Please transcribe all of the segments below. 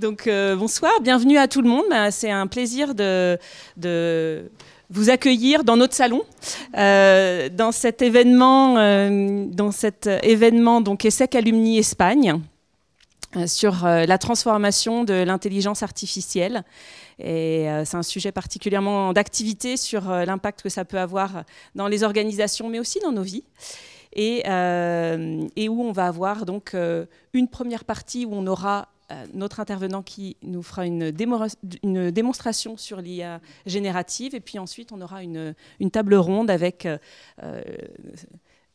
Donc bonsoir, bienvenue à tout le monde. C'est un plaisir de vous accueillir dans notre salon, dans cet événement donc ESSEC Alumni Espagne, sur la transformation de l'intelligence artificielle. Et c'est un sujet particulièrement d'activité sur l'impact que ça peut avoir dans les organisations, mais aussi dans nos vies. Et où on va avoir donc une première partie où on aura notre intervenant qui nous fera une démonstration sur l'IA générative, et puis ensuite on aura une table ronde avec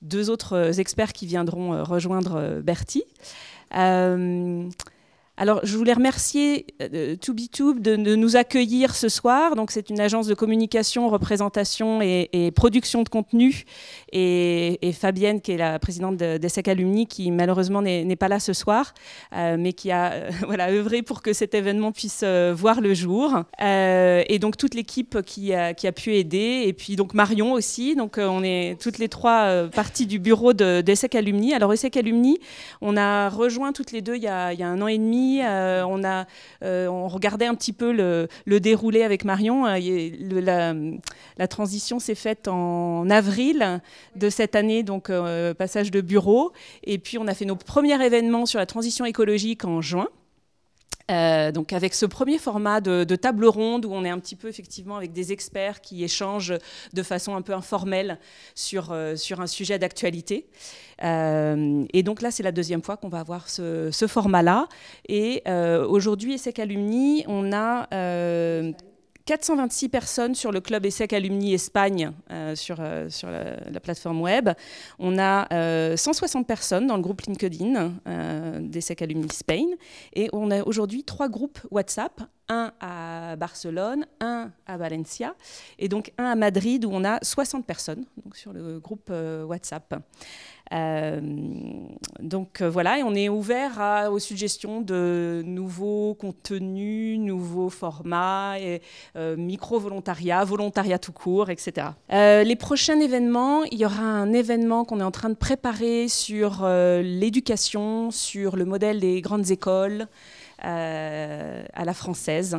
deux autres experts qui viendront rejoindre Bertie. Alors, je voulais remercier ToBeTube de nous accueillir ce soir. Donc, c'est une agence de communication, représentation et production de contenu. Et Fabienne, qui est la présidente d'ESSEC Alumni, qui malheureusement n'est pas là ce soir, mais qui a voilà, œuvré pour que cet événement puisse voir le jour. Et donc, toute l'équipe qui a pu aider. Et puis, donc, Marion aussi. Donc, on est toutes les trois parties du bureau d'ESSEC Alumni. Alors, ESSEC Alumni, on a rejoint toutes les deux il y a 1 an et demi. On regardait un petit peu le déroulé avec Marion. La transition s'est faite en avril de cette année, donc passage de bureau. Et puis on a fait nos premiers événements sur la transition écologique en juin. Donc avec ce premier format de table ronde où on est un petit peu effectivement avec des experts qui échangent de façon un peu informelle sur un sujet d'actualité. Et donc là, c'est la deuxième fois qu'on va avoir ce format-là. Et aujourd'hui, ESSEC Alumni, on a 426 personnes sur le club ESSEC Alumni Espagne sur la plateforme web. On a 160 personnes dans le groupe LinkedIn d'ESSEC Alumni Spain. Et on a aujourd'hui 3 groupes WhatsApp, un à Barcelone, un à Valencia et donc un à Madrid où on a 60 personnes donc sur le groupe WhatsApp. Donc voilà, et on est ouvert aux suggestions de nouveaux contenus, nouveaux formats, micro-volontariat, volontariat tout court, etc. Les prochains événements, il y aura un événement qu'on est en train de préparer sur l'éducation, sur le modèle des grandes écoles à la française.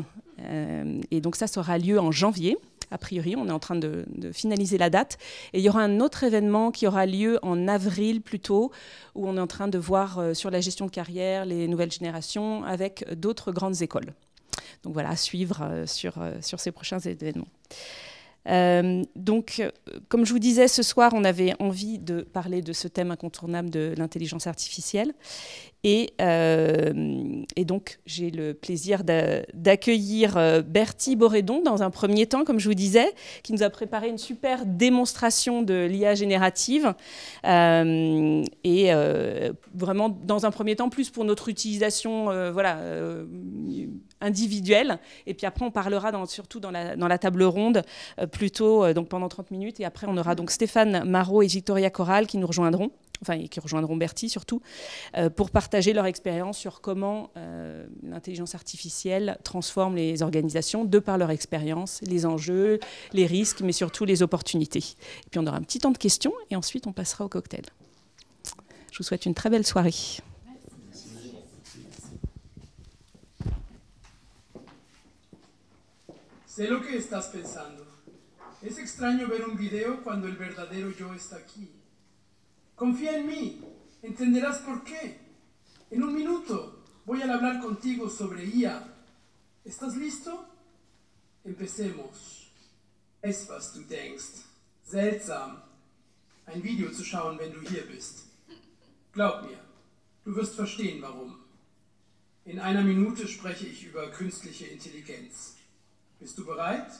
Et donc ça aura lieu en janvier. A priori, on est en train de finaliser la date. Et il y aura un autre événement qui aura lieu en avril plutôt, où on est en train de voir sur la gestion de carrière, les nouvelles générations, avec d'autres grandes écoles. Donc voilà, à suivre sur ces prochains événements. Donc, comme je vous disais, ce soir, on avait envie de parler de ce thème incontournable de l'intelligence artificielle. Et donc, j'ai le plaisir d'accueillir Bertie Boredon dans un premier temps, comme je vous disais, qui nous a préparé une super démonstration de l'IA générative. Vraiment, dans un premier temps, plus pour notre utilisation individuelle. Et puis après, on parlera surtout dans la table ronde, plutôt donc pendant 30 minutes. Et après, on aura donc Stéphane Marot et Victoria Corral qui nous rejoindront. Qui rejoindront Bertie surtout, pour partager leur expérience sur comment l'intelligence artificielle transforme les organisations de par leur expérience, les enjeux, les risques, mais surtout les opportunités. Et puis on aura un petit temps de questions et ensuite on passera au cocktail. Je vous souhaite une très belle soirée. Sé lo que estás pensando. Es extraño ver un video cuando el verdadero yo está aquí. Confía en mí, entenderás por qué. En un minuto voy a hablar contigo sobre IA. ¿Estás listo? Empecemos. Es, was du denkst. Seltsam, ein Video zu schauen, wenn du hier bist. Glaub mir, du wirst verstehen, warum. In 1 Minute spreche ich über künstliche Intelligenz. Bist du bereit?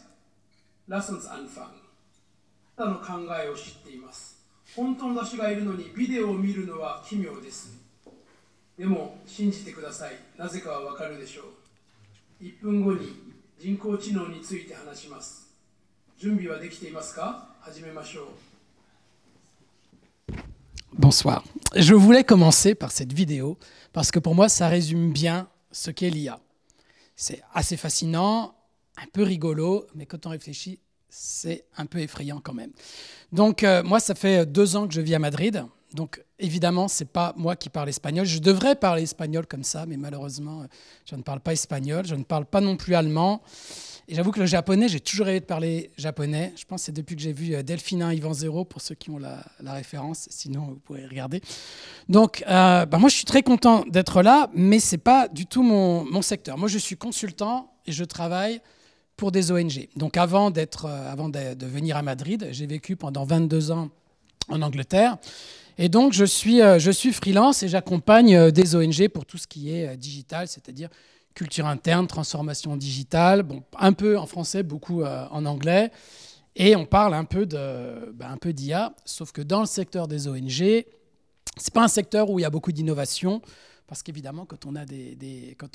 Lass uns anfangen. あなたの考えを知っています。本当の私がいるのにビデオを見るのは奇妙です。でも信じてください。なぜかはわかるでしょう。1分後に人工知能について話します。準備はできていますか？始めましょう。Bonsoir. Je voulais commencer par cette vidéo parce que pour moi, ça résume bien ce qu'est l'IA. C'est assez fascinant, un peu rigolo, mais quand on réfléchit, c'est un peu effrayant quand même. Donc moi, ça fait 2 ans que je vis à Madrid. Donc évidemment, ce n'est pas moi qui parle espagnol. Je devrais parler espagnol comme ça, mais malheureusement, je ne parle pas espagnol. Je ne parle pas non plus allemand. Et j'avoue que le japonais, j'ai toujours rêvé de parler japonais. Je pense que c'est depuis que j'ai vu Delphinin Yvan Zéro, pour ceux qui ont la référence. Sinon, vous pourrez regarder. Donc, moi, je suis très content d'être là, mais ce n'est pas du tout mon secteur. Moi, je suis consultant et je travaille pour des ONG. Donc, avant de venir à Madrid, j'ai vécu pendant 22 ans en Angleterre. Et donc, je suis freelance et j'accompagne des ONG pour tout ce qui est digital, c'est-à-dire culture interne, transformation digitale, bon, un peu en français, beaucoup en anglais. Et on parle un peu d'IA, sauf que dans le secteur des ONG, ce n'est pas un secteur où il y a beaucoup d'innovation, parce qu'évidemment, quand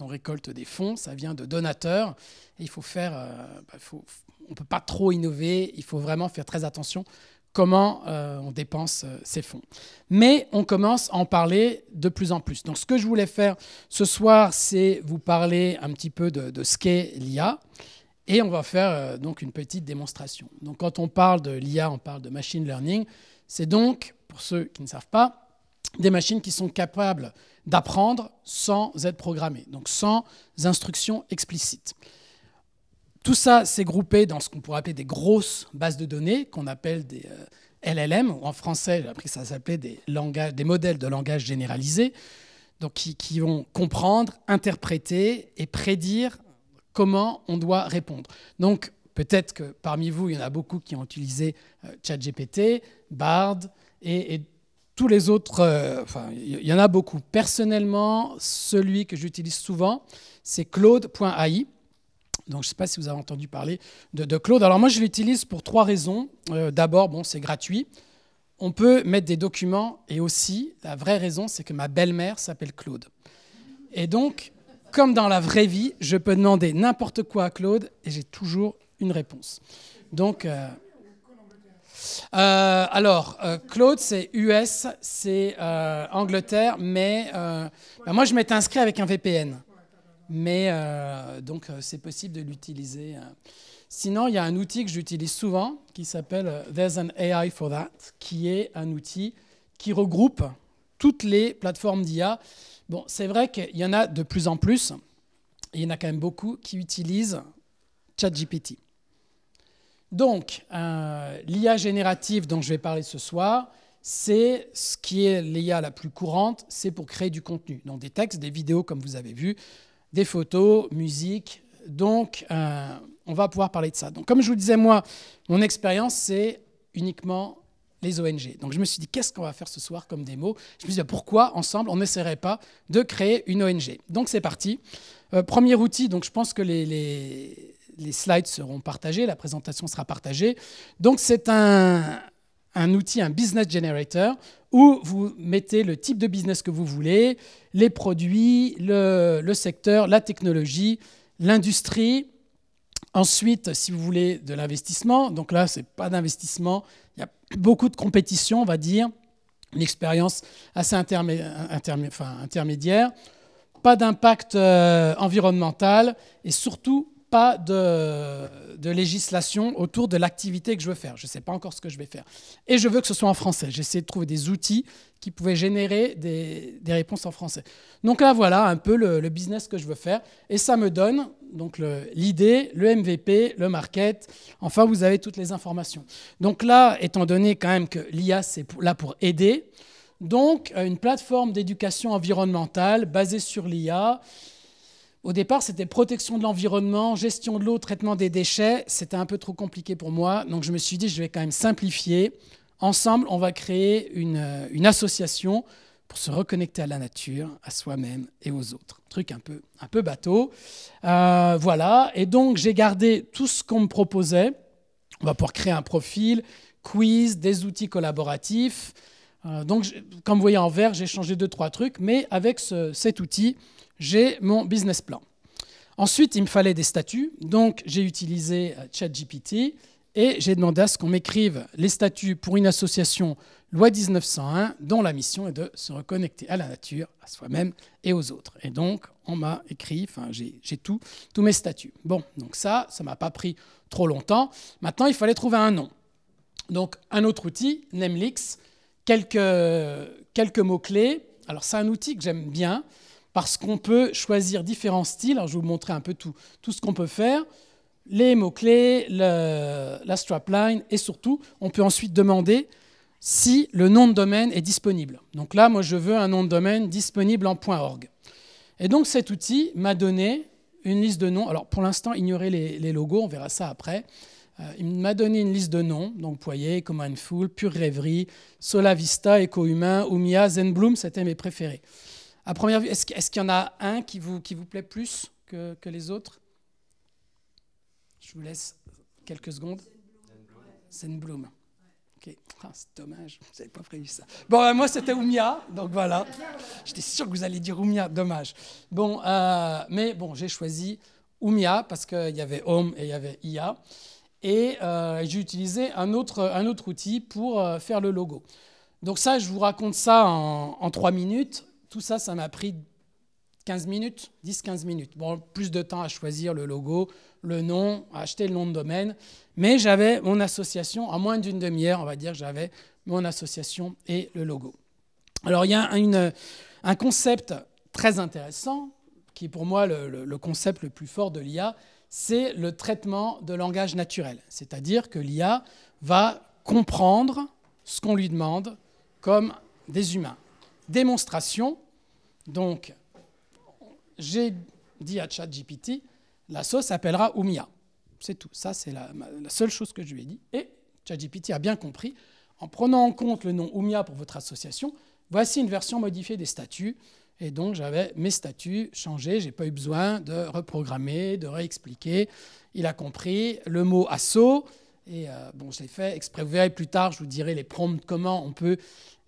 on récolte des fonds, ça vient de donateurs. Et il faut on ne peut pas trop innover, il faut vraiment faire très attention comment on dépense ces fonds. Mais on commence à en parler de plus en plus. Donc ce que je voulais faire ce soir, c'est vous parler un petit peu de ce qu'est l'IA. Et on va faire donc une petite démonstration. Donc quand on parle de l'IA, on parle de machine learning. C'est donc, pour ceux qui ne savent pas, des machines qui sont capables d'apprendre sans être programmées, donc sans instructions explicites. Tout ça, c'est groupé dans ce qu'on pourrait appeler des grosses bases de données, qu'on appelle des LLM, ou en français, j'ai appris que ça s'appelait des modèles de langage généralisés, donc qui vont comprendre, interpréter et prédire comment on doit répondre. Donc, peut-être que parmi vous, il y en a beaucoup qui ont utilisé ChatGPT, Bard et tous les autres, il y en a beaucoup. Personnellement, celui que j'utilise souvent, c'est Claude.ai. Donc, je ne sais pas si vous avez entendu parler de Claude. Alors, moi, je l'utilise pour 3 raisons. D'abord, c'est gratuit. On peut mettre des documents. Et aussi, la vraie raison, c'est que ma belle-mère s'appelle Claude. Et donc, comme dans la vraie vie, je peux demander n'importe quoi à Claude et j'ai toujours une réponse. Donc, Claude, c'est US, c'est Angleterre, mais moi, je m'étais inscrit avec un VPN. Mais donc, c'est possible de l'utiliser. Sinon, il y a un outil que j'utilise souvent qui s'appelle There's an AI for that, qui est un outil qui regroupe toutes les plateformes d'IA. Bon, c'est vrai qu'il y en a de plus en plus. Et il y en a quand même beaucoup qui utilisent ChatGPT. Donc, l'IA générative dont je vais parler ce soir, c'est ce qui est l'IA la plus courante, c'est pour créer du contenu. Donc, des textes, des vidéos, comme vous avez vu, des photos, musique. Donc, on va pouvoir parler de ça. Donc, comme je vous disais, moi, mon expérience, c'est uniquement les ONG. Donc, je me suis dit, qu'est-ce qu'on va faire ce soir comme démo? Je me suis dit, pourquoi, ensemble, on n'essaierait pas de créer une ONG? Donc, c'est parti. Premier outil, donc je pense que les slides seront partagés, la présentation sera partagée. Donc, c'est un outil, un business generator, où vous mettez le type de business que vous voulez, les produits, le secteur, la technologie, l'industrie. Ensuite, si vous voulez de l'investissement, donc là, ce n'est pas d'investissement, il y a beaucoup de compétition, on va dire, une expérience assez intermédiaire, pas d'impact environnemental et surtout pas de législation autour de l'activité que je veux faire. Je ne sais pas encore ce que je vais faire. Et je veux que ce soit en français. J'essaie de trouver des outils qui pouvaient générer des réponses en français. Donc là, voilà un peu le business que je veux faire. Et ça me donne donc l'idée, le MVP, le market. Enfin, vous avez toutes les informations. Donc là, étant donné quand même que l'IA, c'est là pour aider, donc une plateforme d'éducation environnementale basée sur l'IA. Au départ, c'était protection de l'environnement, gestion de l'eau, traitement des déchets. C'était un peu trop compliqué pour moi. Donc, je me suis dit, je vais quand même simplifier. Ensemble, on va créer une association pour se reconnecter à la nature, à soi-même et aux autres. Truc un peu bateau. Voilà. Et donc, j'ai gardé tout ce qu'on me proposait. On va pouvoir créer un profil, quiz, des outils collaboratifs. Donc, comme vous voyez en vert, j'ai changé 2-3 trucs. Mais avec cet outil, j'ai mon business plan. Ensuite, il me fallait des statuts. Donc, j'ai utilisé ChatGPT et j'ai demandé à ce qu'on m'écrive les statuts pour une association loi 1901 dont la mission est de se reconnecter à la nature, à soi-même et aux autres. Et donc, on m'a écrit, j'ai tous mes statuts. Bon, donc ça ne m'a pas pris trop longtemps. Maintenant, il fallait trouver un nom. Donc, un autre outil, Namelix, quelques mots-clés. Alors, c'est un outil que j'aime bien parce qu'on peut choisir différents styles. Alors, je vais vous montrer un peu tout ce qu'on peut faire. Les mots-clés, la strapline, et surtout, on peut ensuite demander si le nom de domaine est disponible. Donc là, moi, je veux un nom de domaine disponible en .org. Et donc, cet outil m'a donné une liste de noms. Alors, pour l'instant, ignorez les logos, on verra ça après. Il m'a donné une liste de noms, donc Poyer, Commandful, Pure Rêverie, Sola Vista, Éco Humain, Oumia, Zenbloom, c'était mes préférés. À première vue, est-ce qu'il y en a un qui vous plaît plus que les autres? Je vous laisse quelques secondes. Zenbloom. Okay. Ah, c'est dommage, vous n'avez pas prévu ça. Bon, moi, c'était Oumia, donc voilà. J'étais sûr que vous alliez dire Oumia, dommage. Bon, mais bon, j'ai choisi Oumia parce qu'il y avait Home et il y avait IA. Et j'ai utilisé un autre outil pour faire le logo. Donc ça, je vous raconte ça en 3 minutes. Tout ça, ça m'a pris 15 minutes, 10-15 minutes. Bon, plus de temps à choisir le logo, le nom, à acheter le nom de domaine. Mais j'avais mon association, en moins d'une demi-heure, on va dire, j'avais mon association et le logo. Alors, il y a un concept très intéressant, qui est pour moi le concept le plus fort de l'IA, c'est le traitement de langage naturel. C'est-à-dire que l'IA va comprendre ce qu'on lui demande comme des humains. Démonstration, donc, j'ai dit à ChatGPT, la sauce s'appellera Oumia. C'est tout. Ça, c'est la seule chose que je lui ai dit. Et ChatGPT a bien compris. En prenant en compte le nom Oumia pour votre association, voici une version modifiée des statuts. Et donc, j'avais mes statuts changés. Je n'ai pas eu besoin de reprogrammer, de réexpliquer. Il a compris le mot asso. Et bon, je l'ai fait exprès. Vous verrez plus tard, je vous dirai les prompts, comment on peut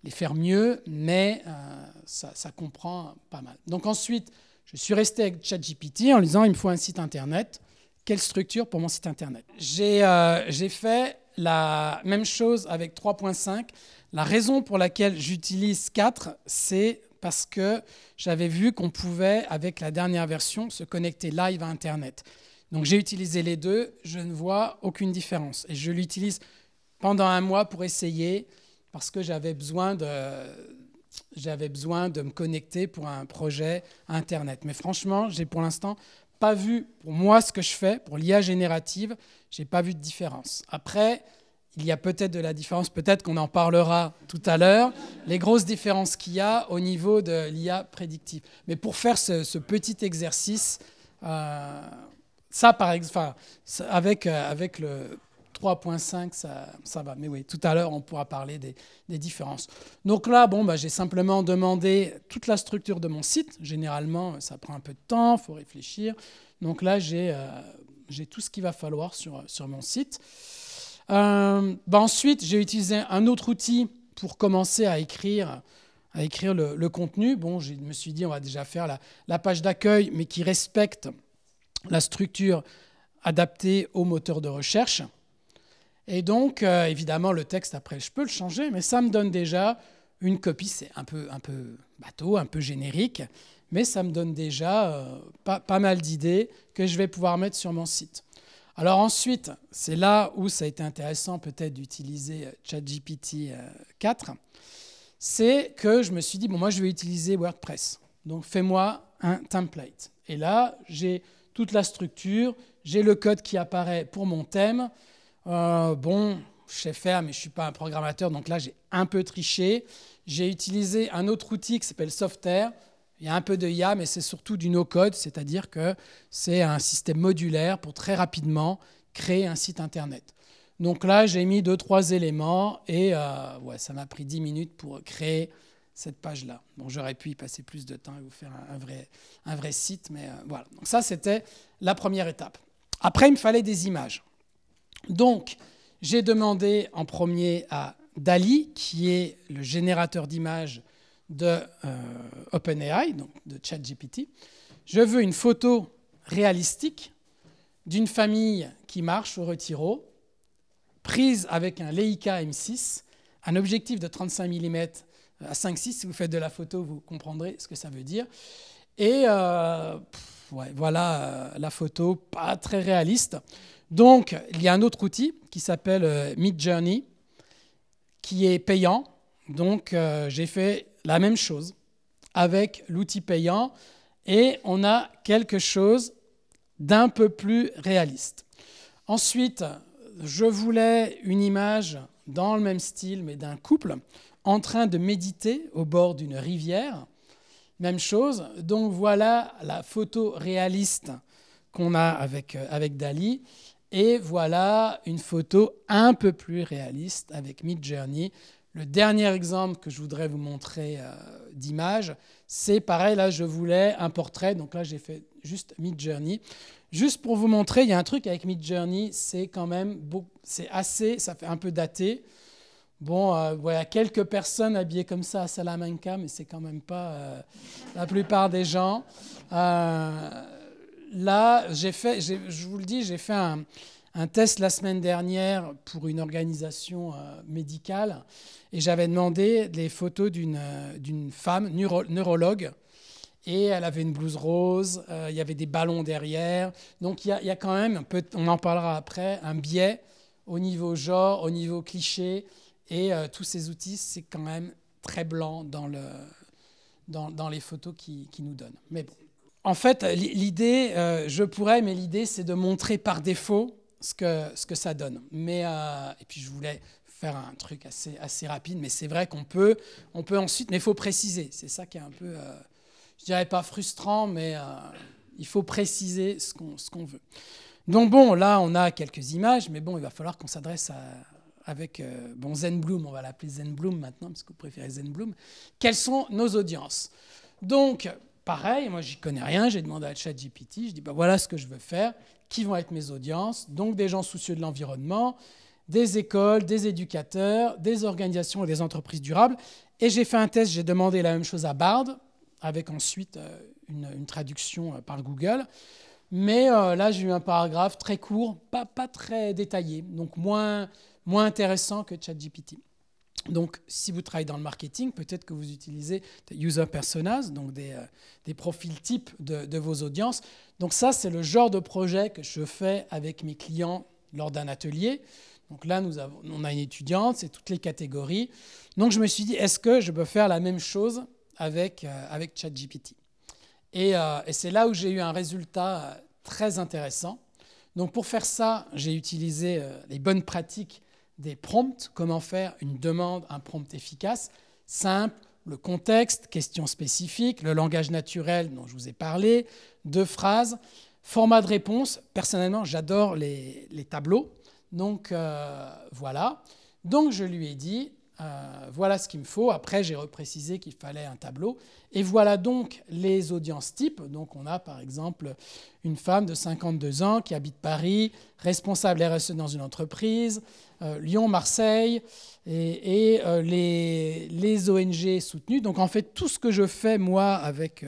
les faire mieux. Mais ça comprend pas mal. Donc ensuite, je suis resté avec ChatGPT en lui disant, il me faut un site Internet. Quelle structure pour mon site Internet? J'ai fait la même chose avec 3.5. La raison pour laquelle j'utilise 4, c'est parce que j'avais vu qu'on pouvait, avec la dernière version, se connecter live à Internet. Donc j'ai utilisé les deux, je ne vois aucune différence. Et je l'utilise pendant 1 mois pour essayer, parce que j'avais besoin de me connecter pour un projet Internet. Mais franchement, j'ai pour l'instant pas vu, pour moi, ce que je fais, pour l'IA générative, je n'ai pas vu de différence. Après, il y a peut-être de la différence, peut-être qu'on en parlera tout à l'heure, les grosses différences qu'il y a au niveau de l'IA prédictive. Mais pour faire ce petit exercice, ça, par exemple, avec le 3.5, ça va. Mais oui, tout à l'heure, on pourra parler des différences. Donc là, bon, j'ai simplement demandé toute la structure de mon site. Généralement, ça prend un peu de temps, il faut réfléchir. Donc là, j'ai tout ce qu'il va falloir sur mon site. Ensuite, j'ai utilisé un autre outil pour commencer à écrire le contenu. Bon, je me suis dit, on va déjà faire la page d'accueil, mais qui respecte la structure adaptée au moteur de recherche. Et donc, évidemment, le texte, après, je peux le changer, mais ça me donne déjà une copie. C'est un peu bateau, un peu générique, mais ça me donne déjà pas mal d'idées que je vais pouvoir mettre sur mon site. Alors ensuite, c'est là où ça a été intéressant peut-être d'utiliser ChatGPT 4, c'est que je me suis dit, bon, moi, je vais utiliser WordPress. Donc, fais-moi un template. Et là, j'ai toute la structure, j'ai le code qui apparaît pour mon thème. Bon, je sais faire, mais je ne suis pas un programmateur, donc là, j'ai un peu triché. J'ai utilisé un autre outil qui s'appelle Softair. Il y a un peu de IA, mais c'est surtout du no-code, c'est-à-dire que c'est un système modulaire pour très rapidement créer un site Internet. Donc là, j'ai mis 2-3 éléments et ça m'a pris 10 minutes pour créer cette page-là. Bon, j'aurais pu y passer plus de temps et vous faire un vrai site, mais voilà. Donc ça, c'était la première étape. Après, il me fallait des images. Donc, j'ai demandé en premier à DALL-E, qui est le générateur d'images de OpenAI, donc de ChatGPT. Je veux une photo réalistique d'une famille qui marche au Retiro, prise avec un Leica M6, un objectif de 35 mm à 5.6. Si vous faites de la photo, vous comprendrez ce que ça veut dire. Et voilà la photo, pas très réaliste. Donc, il y a un autre outil qui s'appelle Midjourney, qui est payant. Donc, j'ai fait la même chose avec l'outil payant et on a quelque chose d'un peu plus réaliste. Ensuite, je voulais une image dans le même style, mais d'un couple en train de méditer au bord d'une rivière. Même chose. Donc, voilà la photo réaliste qu'on a avec Dali. Et voilà une photo un peu plus réaliste avec Midjourney. Le dernier exemple que je voudrais vous montrer d'image, c'est pareil, là je voulais un portrait, donc là j'ai fait juste Midjourney. Juste pour vous montrer, il y a un truc avec Midjourney, c'est quand même, c'est assez, ça fait un peu daté. Bon, voilà, quelques personnes habillées comme ça à Salamanca, mais c'est quand même pas la plupart des gens. Là, je vous le dis, j'ai fait un test la semaine dernière pour une organisation médicale et j'avais demandé les photos d'une femme neurologue et elle avait une blouse rose, il y avait des ballons derrière. Donc il y a quand même, on en parlera après, un biais au niveau genre, au niveau cliché et tous ces outils, c'est quand même très blanc dans les photos qu'ils nous donnent. Mais bon. En fait, l'idée, je pourrais, mais l'idée, c'est de montrer par défaut ce que ça donne. Et puis, je voulais faire un truc assez rapide, mais c'est vrai qu'on peut ensuite, mais il faut préciser. C'est ça qui est un peu, je dirais pas frustrant, mais il faut préciser ce qu'on veut. Donc bon, là, on a quelques images, mais bon, il va falloir qu'on s'adresse avec ZenBloom, on va l'appeler ZenBloom maintenant, parce que vous préférez ZenBloom. Quelles sont nos audiences? Donc, pareil, moi, j'y connais rien, j'ai demandé à ChatGPT, je dis, voilà ce que je veux faire, qui vont être mes audiences, donc des gens soucieux de l'environnement, des écoles, des éducateurs, des organisations et des entreprises durables. Et j'ai fait un test, j'ai demandé la même chose à Bard, avec ensuite une traduction par Google. Mais là, j'ai eu un paragraphe très court, pas très détaillé, donc moins intéressant que ChatGPT. Donc, si vous travaillez dans le marketing, peut-être que vous utilisez des user personas, donc des profils types de vos audiences. Donc ça, c'est le genre de projet que je fais avec mes clients lors d'un atelier. Donc là, on a une étudiante, c'est toutes les catégories. Donc je me suis dit, est-ce que je peux faire la même chose avec ChatGPT? Et c'est là où j'ai eu un résultat très intéressant. Donc pour faire ça, j'ai utilisé les bonnes pratiques des prompts, comment faire une demande, un prompt efficace, simple, le contexte, questions spécifiques, le langage naturel dont je vous ai parlé, 2 phrases, format de réponse. Personnellement, j'adore les tableaux. Donc voilà. Donc je lui ai dit, voilà ce qu'il me faut. Après, j'ai reprécisé qu'il fallait un tableau. Et voilà donc les audiences types. Donc on a par exemple une femme de 52 ans qui habite Paris, responsable RSE dans une entreprise, Lyon, Marseille et les ONG soutenues. Donc en fait, tout ce que je fais moi avec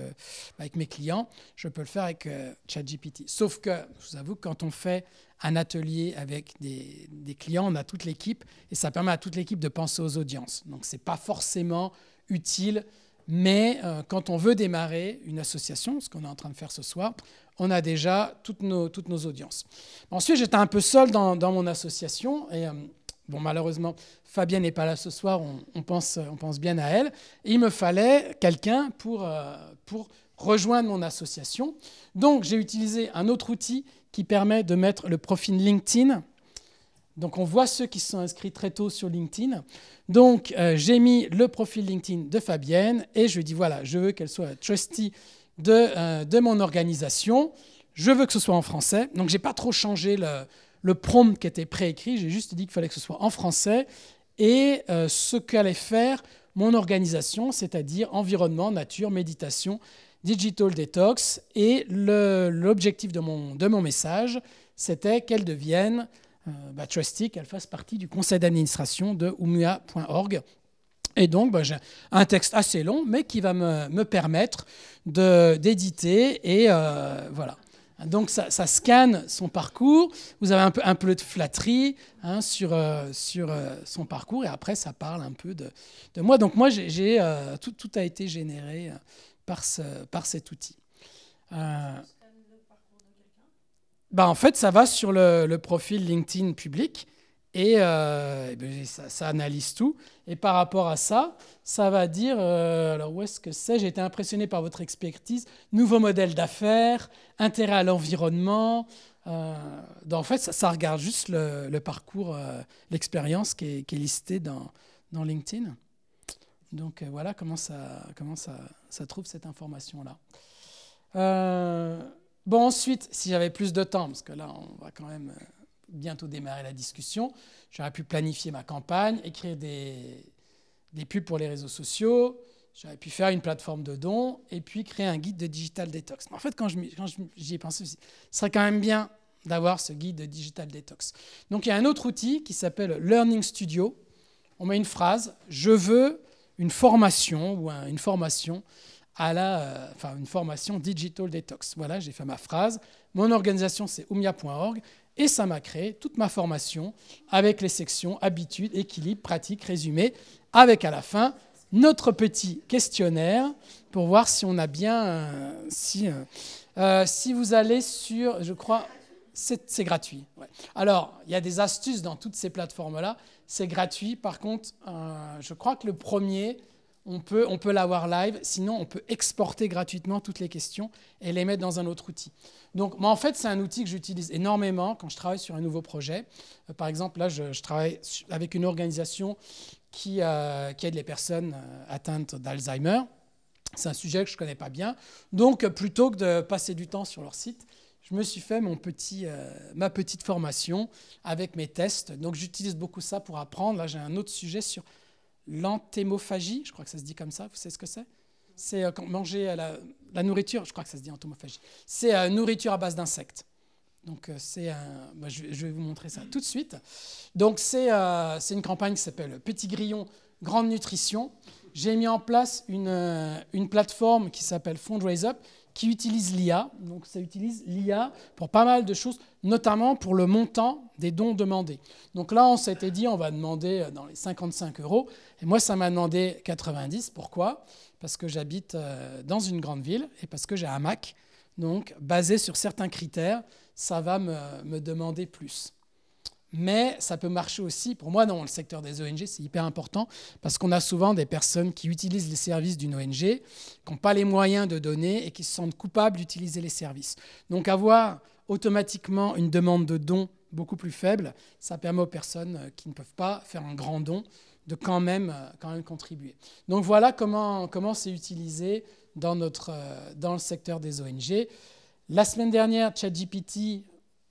mes clients, je peux le faire avec ChatGPT. Sauf que, je vous avoue, quand on fait un atelier avec des clients, on a toute l'équipe et ça permet à toute l'équipe de penser aux audiences. Donc ce n'est pas forcément utile, mais quand on veut démarrer une association, ce qu'on est en train de faire ce soir, on a déjà toutes nos audiences. Ensuite, j'étais un peu seul dans mon association et malheureusement, Fabienne n'est pas là ce soir, on pense bien à elle. Et il me fallait quelqu'un pour rejoindre mon association. Donc, j'ai utilisé un autre outil qui permet de mettre le profil LinkedIn. Donc, on voit ceux qui se sont inscrits très tôt sur LinkedIn. Donc, j'ai mis le profil LinkedIn de Fabienne et je lui ai dit, voilà, je veux qu'elle soit trustee de mon organisation. Je veux que ce soit en français. Donc, je n'ai pas trop changé le prompt qui était préécrit. J'ai juste dit qu'il fallait que ce soit en français. Et ce qu'allait faire mon organisation, c'est-à-dire environnement, nature, méditation, digital detox. Et l'objectif de mon message, c'était qu'elle devienne trustee, qu'elle fasse partie du conseil d'administration de umua.org. Et donc, j'ai un texte assez long, mais qui va me permettre d'éditer. Et voilà. Donc, ça scanne son parcours. Vous avez un peu de flatterie sur son parcours. Et après, ça parle un peu de moi. Donc, moi, tout a été généré par cet outil. En fait, ça va sur le profil LinkedIn public. Et, ça analyse tout. Et par rapport à ça, ça va dire, alors où est-ce que c'est? J'ai été impressionné par votre expertise, nouveau modèle d'affaires, intérêt à l'environnement. En fait, ça regarde juste le parcours, l'expérience qui est listée dans LinkedIn. Donc voilà comment ça trouve cette information-là. Bon, ensuite, si j'avais plus de temps, parce que là, on va quand même bientôt démarrer la discussion, j'aurais pu planifier ma campagne, écrire des pubs pour les réseaux sociaux, j'aurais pu faire une plateforme de dons et puis créer un guide de digital detox. Mais en fait, quand j'y ai pensé, ce serait quand même bien d'avoir ce guide de digital detox. Donc, il y a un autre outil qui s'appelle Learning Studio. On met une phrase, je veux une formation ou une formation une formation Digital Detox. Voilà, j'ai fait ma phrase. Mon organisation, c'est oumia.org et ça m'a créé toute ma formation avec les sections habitudes, équilibre, pratique, résumé, avec à la fin notre petit questionnaire pour voir si on a bien... si vous allez sur, je crois... C'est gratuit. Ouais. Alors, il y a des astuces dans toutes ces plateformes-là. C'est gratuit. Par contre, je crois que le premier, on peut l'avoir live. Sinon, on peut exporter gratuitement toutes les questions et les mettre dans un autre outil. Donc, moi, en fait, c'est un outil que j'utilise énormément quand je travaille sur un nouveau projet. Par exemple, là, je travaille avec une organisation qui aide les personnes atteintes d'Alzheimer. C'est un sujet que je ne connais pas bien. Donc, plutôt que de passer du temps sur leur site, je me suis fait ma petite formation avec mes tests. Donc, j'utilise beaucoup ça pour apprendre. Là, j'ai un autre sujet sur l'entémophagie. Je crois que ça se dit comme ça. Vous savez ce que c'est? C'est manger la nourriture. Je crois que ça se dit entomophagie. C'est nourriture à base d'insectes. Donc, je vais vous montrer ça tout de suite. Donc, c'est une campagne qui s'appelle Petit Grillon Grande Nutrition. J'ai mis en place une plateforme qui s'appelle FundraiseUp, qui utilise l'IA. Donc, ça utilise l'IA pour pas mal de choses, notamment pour le montant des dons demandés. Donc là, on s'était dit, on va demander dans les 55 €. Et moi, ça m'a demandé 90. Pourquoi? Parce que j'habite dans une grande ville et parce que j'ai un Mac. Donc, basé sur certains critères, ça va me demander plus. Mais ça peut marcher aussi, pour moi, dans le secteur des ONG, c'est hyper important, parce qu'on a souvent des personnes qui utilisent les services d'une ONG, qui n'ont pas les moyens de donner et qui se sentent coupables d'utiliser les services. Donc avoir automatiquement une demande de don beaucoup plus faible, ça permet aux personnes qui ne peuvent pas faire un grand don de quand même contribuer. Donc voilà comment c'est utilisé dans le secteur des ONG. La semaine dernière, ChatGPT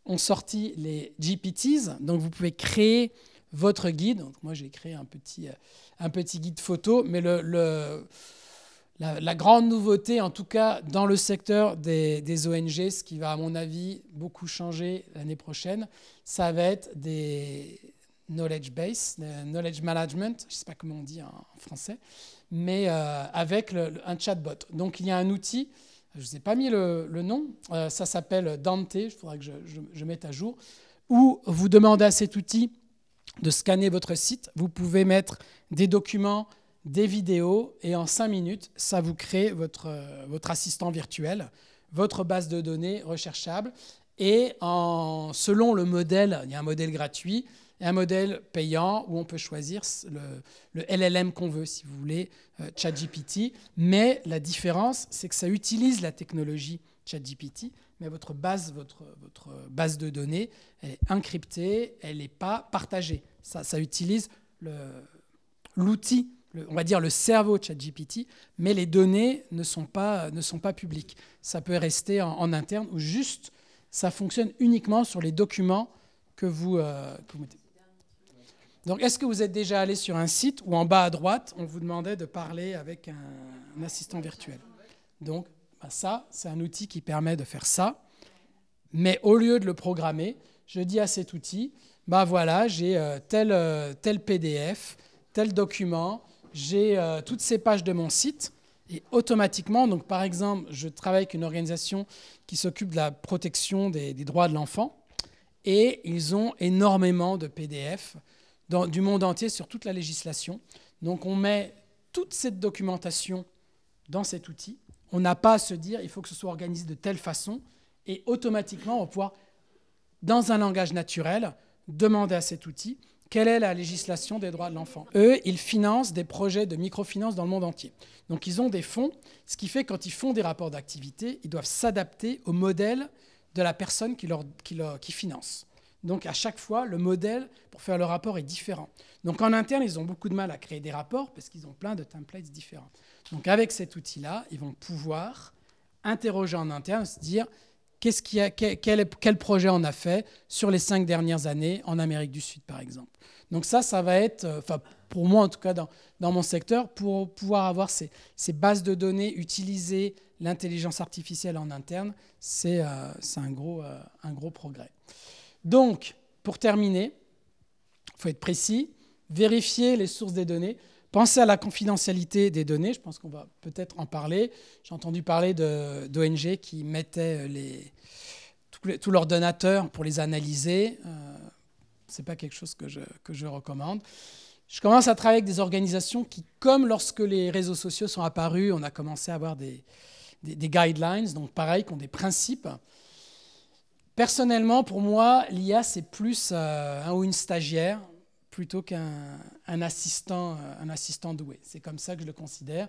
ont sorti les GPTs, donc vous pouvez créer votre guide. Donc moi, j'ai créé un petit guide photo, mais la grande nouveauté, en tout cas dans le secteur des ONG, ce qui va, à mon avis, beaucoup changer l'année prochaine, ça va être des knowledge base, knowledge management, je ne sais pas comment on dit en français, mais avec un chatbot. Donc il y a un outil. Je ne vous ai pas mis le nom, ça s'appelle Dante, il faudra que je mette à jour, où vous demandez à cet outil de scanner votre site, vous pouvez mettre des documents, des vidéos, et en 5 minutes, ça vous crée votre assistant virtuel, votre base de données recherchable, et selon le modèle, il y a un modèle gratuit, et un modèle payant où on peut choisir le LLM qu'on veut, si vous voulez, ChatGPT. Mais la différence, c'est que ça utilise la technologie ChatGPT, mais votre base de données, elle est encryptée, elle n'est pas partagée. Ça utilise l'outil, on va dire le cerveau ChatGPT, mais les données ne sont pas publiques. Ça peut rester en interne ou juste, ça fonctionne uniquement sur les documents que vous mettez. Donc, est-ce que vous êtes déjà allé sur un site où en bas à droite, on vous demandait de parler avec un assistant virtuel? Donc, ça, c'est un outil qui permet de faire ça. Mais au lieu de le programmer, je dis à cet outil, voilà, j'ai tel PDF, tel document, j'ai toutes ces pages de mon site. Et automatiquement, donc par exemple, je travaille avec une organisation qui s'occupe de la protection des droits de l'enfant. Et ils ont énormément de PDF du monde entier sur toute la législation. Donc on met toute cette documentation dans cet outil. On n'a pas à se dire il faut que ce soit organisé de telle façon. Et automatiquement, on va pouvoir, dans un langage naturel, demander à cet outil quelle est la législation des droits de l'enfant. Eux, ils financent des projets de microfinance dans le monde entier. Donc ils ont des fonds, ce qui fait que quand ils font des rapports d'activité, ils doivent s'adapter au modèle de la personne qui finance. Donc à chaque fois, le modèle pour faire le rapport est différent. Donc en interne, ils ont beaucoup de mal à créer des rapports parce qu'ils ont plein de templates différents. Donc avec cet outil-là, ils vont pouvoir interroger en interne, se dire quel projet on a fait sur les 5 dernières années en Amérique du Sud, par exemple. Donc ça va être, pour moi en tout cas dans mon secteur, pour pouvoir avoir ces bases de données, utiliser l'intelligence artificielle en interne, c'est un gros progrès. Donc, pour terminer, il faut être précis, vérifier les sources des données, penser à la confidentialité des données, je pense qu'on va peut-être en parler. J'ai entendu parler d'ONG qui mettaient tous leurs donateurs pour les analyser. Ce n'est pas quelque chose que je recommande. Je commence à travailler avec des organisations qui, comme lorsque les réseaux sociaux sont apparus, on a commencé à avoir des guidelines, donc pareil, qui ont des principes. Personnellement, pour moi, l'IA, c'est plus un ou une stagiaire plutôt qu'un assistant doué. C'est comme ça que je le considère.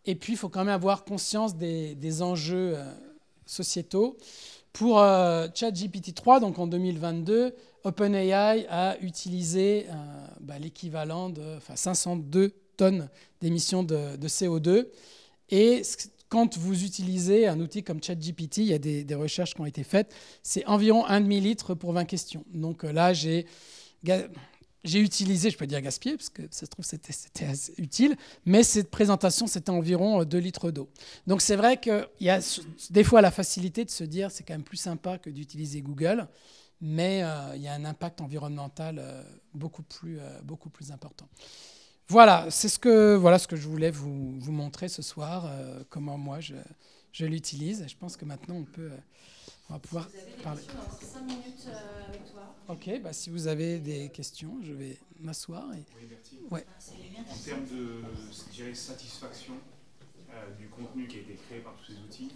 Et puis, il faut quand même avoir conscience des enjeux sociétaux. Pour ChatGPT 3, donc en 2022, OpenAI a utilisé l'équivalent de 502 tonnes d'émissions de CO2. Et quand vous utilisez un outil comme ChatGPT, il y a des recherches qui ont été faites, c'est environ 1 demi-litre pour 20 questions. Donc là, j'ai utilisé, je peux dire gaspillé, parce que ça se trouve c'était assez utile, mais cette présentation, c'était environ 2 litres d'eau. Donc c'est vrai qu'il y a des fois la facilité de se dire c'est quand même plus sympa que d'utiliser Google, mais il y a un impact environnemental beaucoup plus important. Voilà, c'est ce que je voulais vous montrer ce soir, comment moi je l'utilise. Je pense que maintenant on va pouvoir parler. Vous avez des questions dans 5 minutes avec toi. Ok, si vous avez des questions, je vais m'asseoir. Oui, Bertie. Ouais. En termes de, je dirais, satisfaction du contenu qui a été créé par tous ces outils,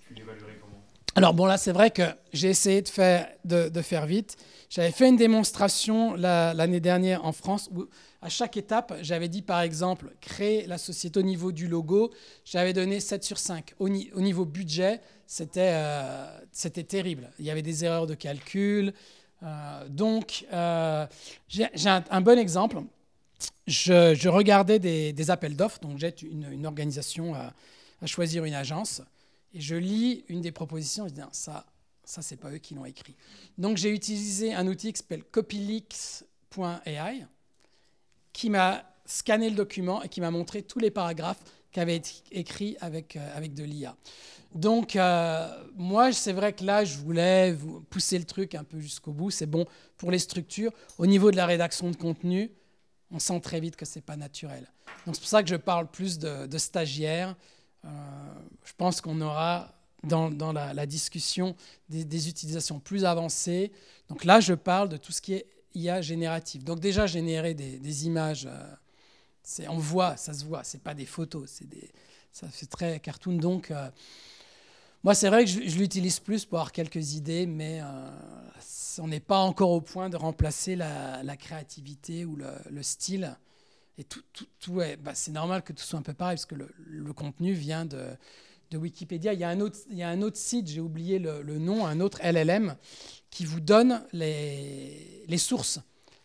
tu l'évaluerais comment ? Alors bon, là, c'est vrai que j'ai essayé de faire vite. J'avais fait une démonstration l'année dernière en France où, à chaque étape, j'avais dit, par exemple, créer la société au niveau du logo. J'avais donné 7 sur 5. Au niveau budget, c'était terrible. Il y avait des erreurs de calcul. Donc, j'ai un bon exemple. Je regardais des appels d'offres. Donc, j'ai une organisation à choisir une agence. Et je lis une des propositions, je dis, ça c'est pas eux qui l'ont écrit. Donc, j'ai utilisé un outil qui s'appelle copyleaks.ai, qui m'a scanné le document et qui m'a montré tous les paragraphes qui avaient été écrits avec de l'IA. Donc, moi, c'est vrai que là, je voulais pousser le truc un peu jusqu'au bout. C'est bon pour les structures. Au niveau de la rédaction de contenu, on sent très vite que c'est pas naturel. Donc, c'est pour ça que je parle plus de stagiaires. Je pense qu'on aura dans la discussion des utilisations plus avancées. Donc là, je parle de tout ce qui est IA générative. Donc déjà, générer des images, on voit, ça se voit, ce n'est pas des photos, ça fait très cartoon. Donc moi, c'est vrai que je l'utilise plus pour avoir quelques idées, mais on n'est pas encore au point de remplacer la créativité ou le style. Et c'est normal que tout soit un peu pareil, parce que le contenu vient de Wikipédia. Il y a un autre site, j'ai oublié le nom, un autre LLM, qui vous donne les sources.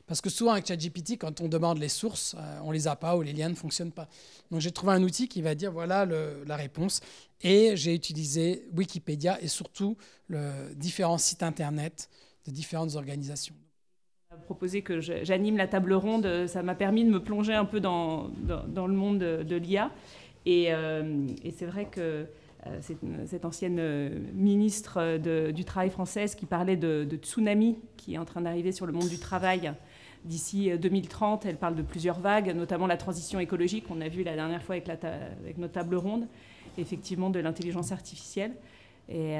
Parce que souvent, avec ChatGPT, quand on demande les sources, on ne les a pas ou les liens ne fonctionnent pas. Donc, j'ai trouvé un outil qui va dire, voilà la réponse. Et j'ai utilisé Wikipédia et surtout différents sites Internet de différentes organisations. Proposé que j'anime la table ronde, ça m'a permis de me plonger un peu dans le monde de l'IA. Et c'est vrai que cette ancienne ministre du Travail française qui parlait de tsunami qui est en train d'arriver sur le monde du travail d'ici 2030, elle parle de plusieurs vagues, notamment la transition écologique, on a vu la dernière fois avec notre table ronde, effectivement de l'intelligence artificielle. Et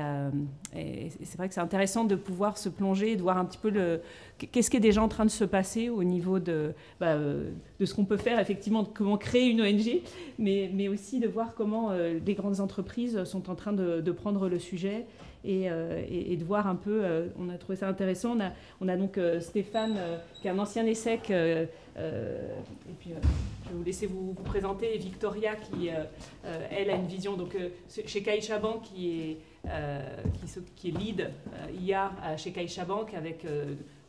c'est vrai que c'est intéressant de pouvoir se plonger et de voir un petit peu qu'est-ce qui est déjà en train de se passer au niveau de ce qu'on peut faire, effectivement, de comment créer une ONG, mais aussi de voir comment les grandes entreprises sont en train de prendre le sujet et de voir un peu, on a trouvé ça intéressant. On a donc Stéphane, qui est un ancien ESSEC, et puis je vais vous laisser vous présenter, et Victoria, qui, elle, a une vision donc, chez CaixaBank, qui est lead IA chez CaixaBank, avec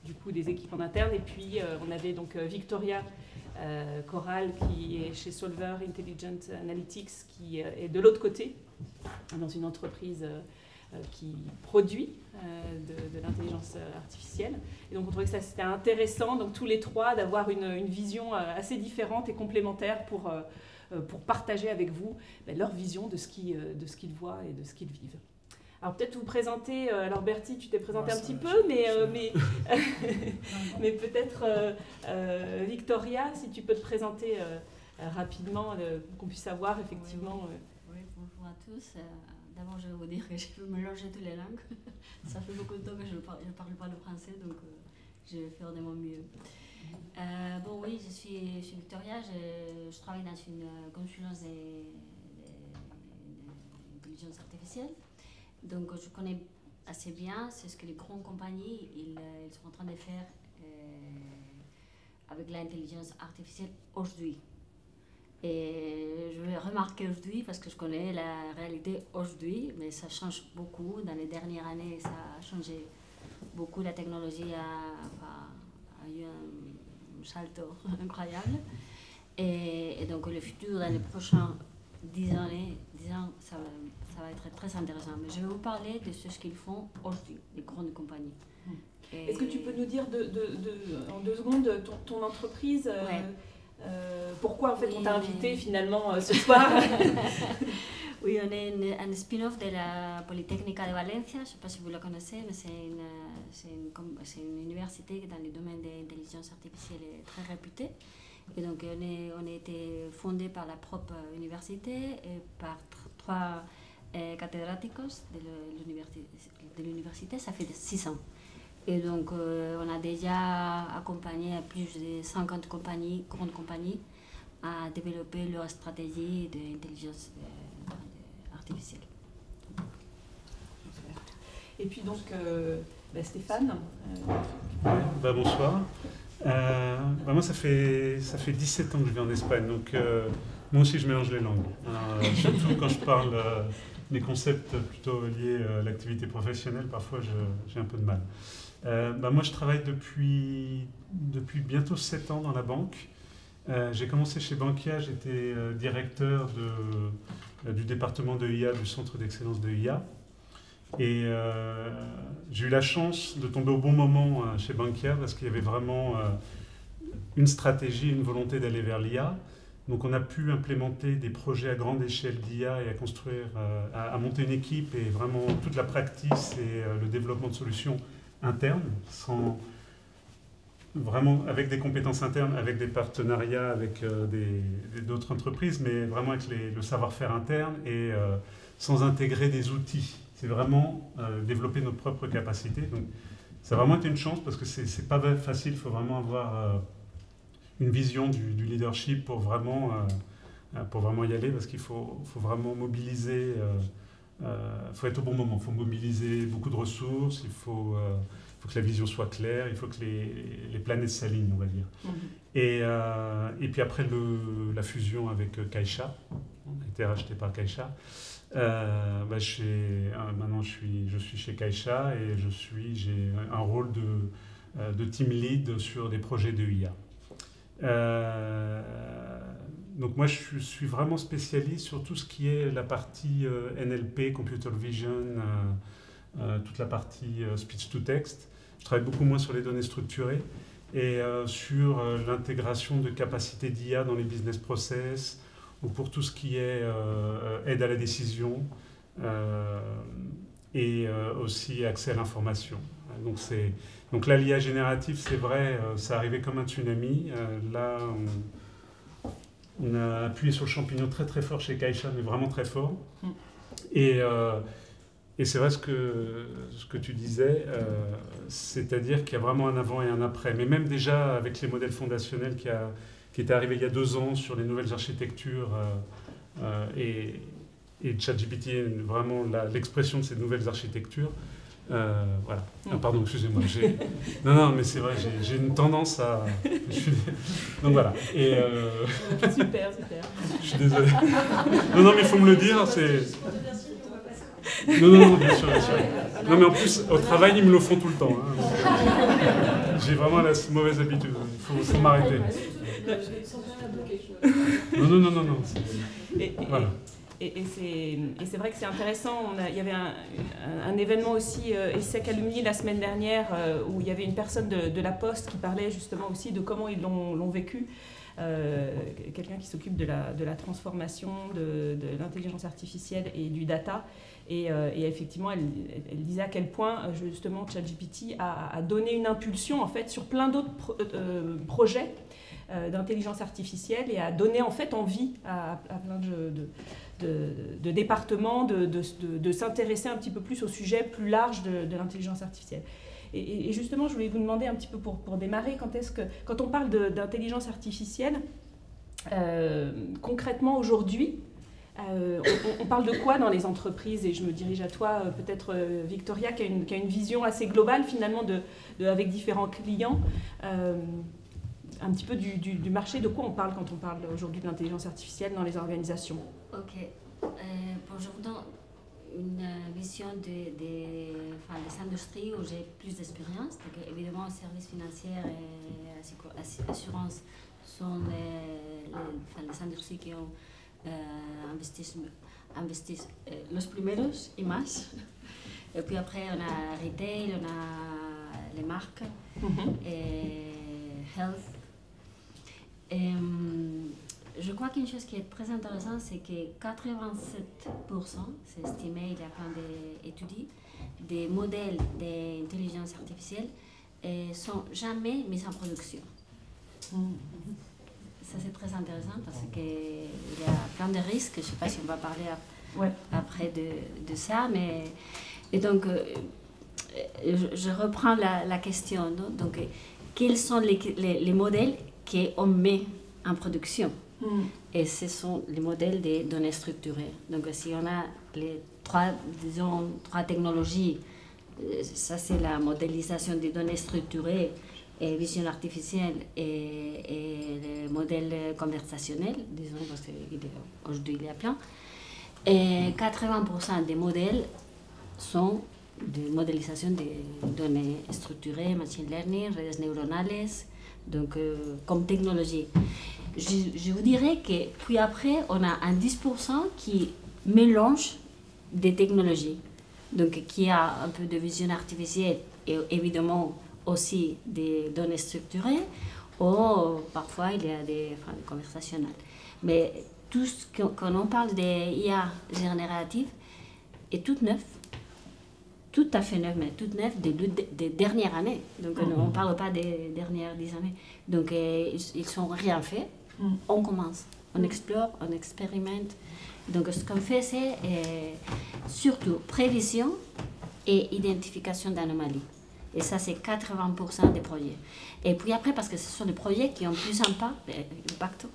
du coup des équipes en interne. Et puis on avait donc Victoria Corral, qui est chez Solver Intelligent Analytics, qui est de l'autre côté, dans une entreprise qui produit de l'intelligence artificielle. Et donc on trouvait que ça c'était intéressant, donc tous les trois, d'avoir une vision assez différente et complémentaire pour partager avec vous leur vision de ce qu'ils voient et de ce qu'ils vivent. Alors peut-être vous présenter, alors Bertie, tu t'es présenté un petit peu, mais peut-être Victoria, si tu peux te présenter rapidement, qu'on puisse savoir effectivement. Oui, bonjour à tous. D'abord, je vais vous dire que je peux mélanger toutes les langues. Ça fait beaucoup de temps que je ne parle pas le français, donc je vais faire de mon mieux. Bon, oui, je suis Victoria, je travaille dans une consulence d'intelligence artificielle. Donc, je connais assez bien ce que les grandes compagnies ils sont en train de faire avec l'intelligence artificielle aujourd'hui. Et je vais remarquer aujourd'hui, parce que je connais la réalité aujourd'hui, mais ça change beaucoup. Dans les dernières années, ça a changé beaucoup. La technologie a eu un salto incroyable. Et donc, le futur, dans les prochains 10 ans, ça va être très intéressant. Mais je vais vous parler de ce qu'ils font aujourd'hui, les grandes compagnies. Est-ce que tu peux nous dire en 2 secondes ton entreprise pourquoi en fait on t'a invité finalement ce soir? Oui, on est un spin-off de la Polytechnica de Valencia, je ne sais pas si vous la connaissez, mais c'est une université dans le domaine de l'intelligence artificielle est très réputée. Et donc on a été fondé par la propre université et par 3 catedráticos de l'université, ça fait 6 ans. Et donc, on a déjà accompagné plus de 50 grandes compagnies, à développer leur stratégie d'intelligence artificielle. Et puis donc, Stéphane. Bonsoir. Moi, ça fait 17 ans que je vis en Espagne, donc moi aussi je mélange les langues. Surtout quand je parle des concepts plutôt liés à l'activité professionnelle, parfois j'ai un peu de mal. Moi, je travaille depuis bientôt 7 ans dans la banque. J'ai commencé chez Bankia, j'étais directeur du département de IA, du centre d'excellence de IA. Et j'ai eu la chance de tomber au bon moment chez Bankia parce qu'il y avait vraiment une stratégie, une volonté d'aller vers l'IA. Donc on a pu implémenter des projets à grande échelle d'IA et à construire, à monter une équipe et vraiment toute la practice et le développement de solutions internes, vraiment avec des compétences internes, avec des partenariats avec d'autres entreprises, mais vraiment avec le savoir-faire interne et sans intégrer des outils. C'est vraiment développer nos propres capacités. Donc, ça a vraiment été une chance parce que c'est pas facile, il faut vraiment avoir une vision du leadership pour vraiment y aller parce qu'il faut vraiment mobiliser. Faut être au bon moment, il faut mobiliser beaucoup de ressources, il faut que la vision soit claire, il faut que les planètes s'alignent, on va dire. Et puis après la fusion avec Caixa, on a été racheté par Caixa, maintenant je suis chez Caixa et j'ai un rôle de team lead sur des projets de IA. Donc moi je suis vraiment spécialiste sur tout ce qui est la partie NLP, Computer Vision, toute la partie speech to text. Je travaille beaucoup moins sur les données structurées et sur l'intégration de capacités d'IA dans les business process ou pour tout ce qui est aide à la décision et aussi accès à l'information. Donc là l'IA générative, c'est vrai, ça arrivait comme un tsunami. Là on a appuyé sur le champignon très très fort chez Caixa, mais vraiment très fort. Et c'est vrai ce que tu disais, c'est-à-dire qu'il y a vraiment un avant et un après. Mais même déjà avec les modèles fondationnels qui étaient arrivés il y a 2 ans sur les nouvelles architectures et et ChatGPT est vraiment l'expression de ces nouvelles architectures. Voilà. Ah, pardon, excusez-moi. Non, mais c'est vrai, j'ai une tendance à... Donc voilà. Et Super. Je suis désolé. Non, mais il faut me le dire. Non, bien sûr. Non, mais en plus, au travail, ils me le font tout le temps. Hein. J'ai vraiment la mauvaise habitude. Il faut m'arrêter. Non. Voilà. Et c'est vrai que c'est intéressant. Il y avait un événement aussi, ESSEC Alumni, la semaine dernière, où il y avait une personne de la Poste qui parlait justement aussi de comment ils l'ont vécu. Quelqu'un qui s'occupe de la transformation de l'intelligence artificielle et du data. Et effectivement, elle disait à quel point, justement, ChatGPT a donné une impulsion, en fait, sur plein d'autres projets d'intelligence artificielle et a donné, en fait, envie à plein de départements de s'intéresser un petit peu plus au sujet plus large de l'intelligence artificielle. Et justement, je voulais vous demander un petit peu pour démarrer, quand on parle d'intelligence artificielle, concrètement aujourd'hui, on parle de quoi dans les entreprises? Et je me dirige à toi, peut-être Victoria, qui a une vision assez globale finalement avec différents clients. Un petit peu du marché, de quoi on parle quand on parle aujourd'hui de l'intelligence artificielle dans les organisations? Ok. Bonjour, dans une vision des industries où j'ai plus d'expérience. Donc, évidemment, les services financiers et assurances sont les industries qui ont investi los primeros y más. Et puis après, on a retail, on a les marques, et health. Je crois qu'une chose qui est très intéressante, c'est que 87%, c'est estimé, il y a plein d'études, des modèles d'intelligence artificielle sont jamais mis en production. Ça, c'est très intéressant parce qu'il y a plein de risques. Je ne sais pas si on va parler après de ça, mais... Et donc, je reprends la question. Non? Donc, quels sont les modèles qu'on met en production? Et ce sont les modèles des données structurées. Donc, si on a les trois technologies, ça c'est la modélisation des données structurées, et vision artificielle et les modèles conversationnels, disons, parce qu'aujourd'hui il y a plein. Et 80% des modèles sont de modélisation des données structurées, machine learning, redes neuronales, donc comme technologie. Je vous dirais que puis après, on a un 10% qui mélange des technologies, donc qui a un peu de vision artificielle et évidemment aussi des données structurées, ou parfois il y a des conversationnels. Mais tout ce quand on parle d'IA générative est tout neuf, tout à fait neuf, mais tout neuf des dernières années. Donc on ne parle pas des dernières 10 années. Donc ils sont rien fait. On commence, on explore, on expérimente. Donc ce qu'on fait, c'est surtout prévision et identification d'anomalies. Et ça, c'est 80% des projets. Et puis après, parce que ce sont des projets qui ont plus d'impact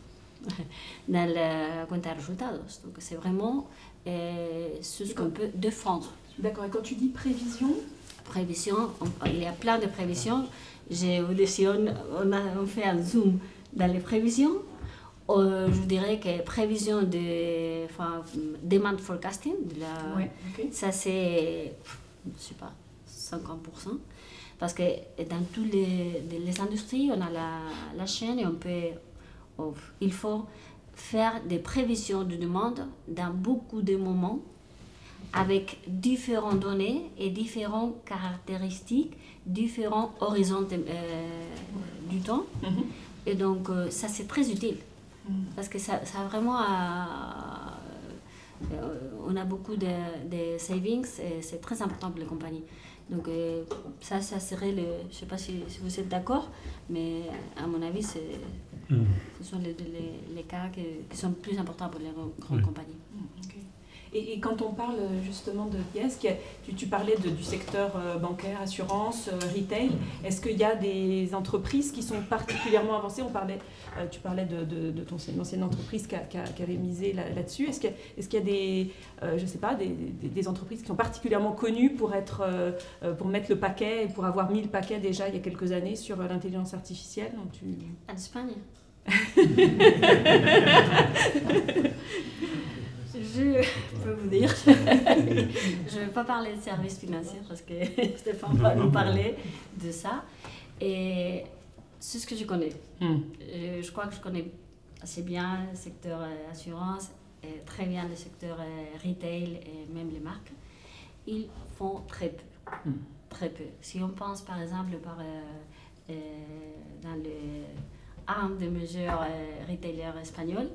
dans le compte de résultats. Donc c'est vraiment ce qu'on peut défendre. D'accord. Et quand tu dis prévision? Prévision, il y a plein de prévisions. On fait un zoom dans les prévisions. Je dirais que prévision de demand forecasting, ça c'est, je sais pas, 50%. Parce que dans toutes les industries, on a la chaîne et il faut faire des prévisions de demande dans beaucoup de moments avec différentes données et différentes caractéristiques, différents horizons du temps. Et donc, ça, c'est très utile. Parce que ça vraiment... on a beaucoup de savings et c'est très important pour les compagnies. Donc, ça serait je ne sais pas si vous êtes d'accord, mais à mon avis, ce sont les cas qui sont plus importants pour les grandes compagnies. Okay. Et quand on parle justement de l'IA, tu parlais du secteur bancaire, assurance, retail, est-ce qu'il y a des entreprises qui sont particulièrement avancées? Tu parlais de ton ancienne entreprise qui avait misé là-dessus. Est-ce qu'il y a des, je sais pas, des entreprises qui sont particulièrement connues pour mettre le paquet et pour avoir mis le paquet déjà il y a quelques années sur l'intelligence artificielle? En Espagne. Je peux vous dire, je ne vais pas parler de services financiers parce que Stéphane va nous parler de ça. Et c'est ce que je connais. Je crois que je connais assez bien le secteur assurance, et très bien le secteur retail et même les marques. Ils font très peu. Très peu. Si on pense par exemple dans un des meilleurs retailers espagnols,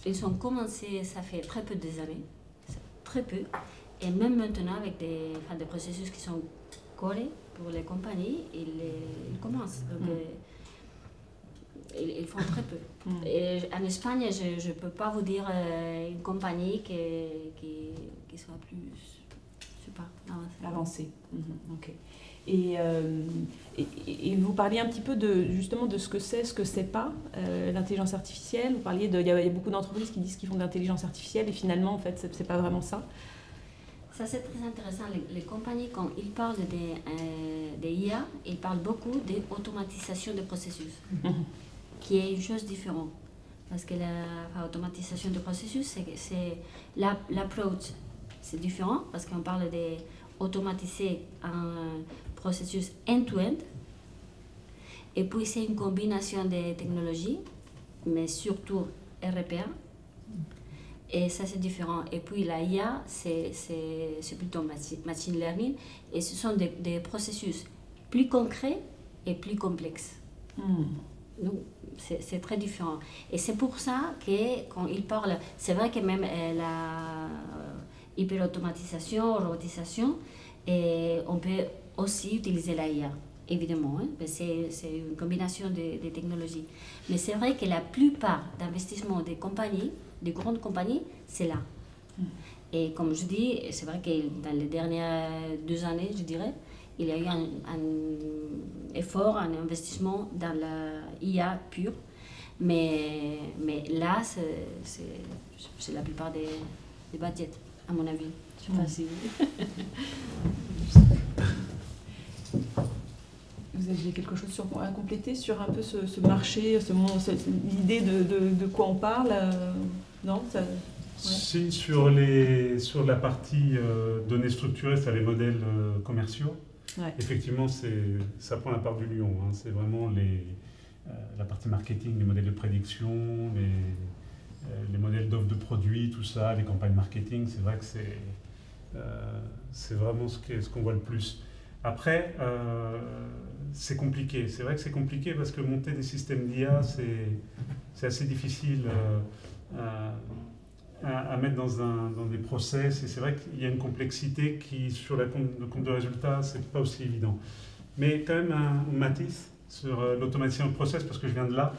ils ont commencé, ça fait très peu d'années, très peu, et même maintenant avec des processus qui sont collés pour les compagnies, ils commencent. Donc, ils font très peu. Et en Espagne, je ne peux pas vous dire une compagnie qui soit plus, je sais pas, avancée. Ok. Et vous parliez un petit peu justement de ce que c'est pas l'intelligence artificielle. Vous parliez il y a beaucoup d'entreprises qui disent qu'ils font de l'intelligence artificielle et finalement en fait c'est pas vraiment ça. Ça c'est très intéressant. Les compagnies quand ils parlent des IA, ils parlent beaucoup d'automatisation des processus, qui est une chose différente. Parce que l'automatisation des processus, c'est l'approach, c'est différent parce qu'on parle d'automatiser un processus end-to-end. Et puis c'est une combinaison de technologies, mais surtout RPA. Et ça c'est différent. Et puis la IA, c'est plutôt machine learning. Et ce sont des processus plus concrets et plus complexes. Donc c'est très différent. Et c'est pour ça que quand ils parlent, c'est vrai que même la hyperautomatisation, robotisation, et on peut aussi utiliser la IA, évidemment, hein, c'est une combinaison de technologies. Mais c'est vrai que la plupart d'investissements des compagnies, des grandes compagnies, c'est là. Et comme je dis, c'est vrai que dans les dernières 2 années, je dirais, il y a eu un effort, un investissement dans la IA pure. Mais là, c'est la plupart des budgets, à mon avis. Je ne sais pas si... Vous aviez quelque chose à compléter sur un peu ce marché, l'idée de quoi on parle non ça, ouais. Si, sur la partie données structurées, c'est les modèles commerciaux. Ouais. Effectivement, ça prend la part du lion. Hein. C'est vraiment la partie marketing, les modèles de prédiction, les modèles d'offres de produits, tout ça, les campagnes marketing. C'est vrai que c'est vraiment ce qu'on voit le plus. Après, c'est compliqué. C'est vrai que c'est compliqué parce que monter des systèmes d'IA, c'est assez difficile à mettre dans des process. Et c'est vrai qu'il y a une complexité qui, sur le compte de résultats, c'est pas aussi évident. Mais quand même, un matice sur l'automatisation de process, parce que je viens de là.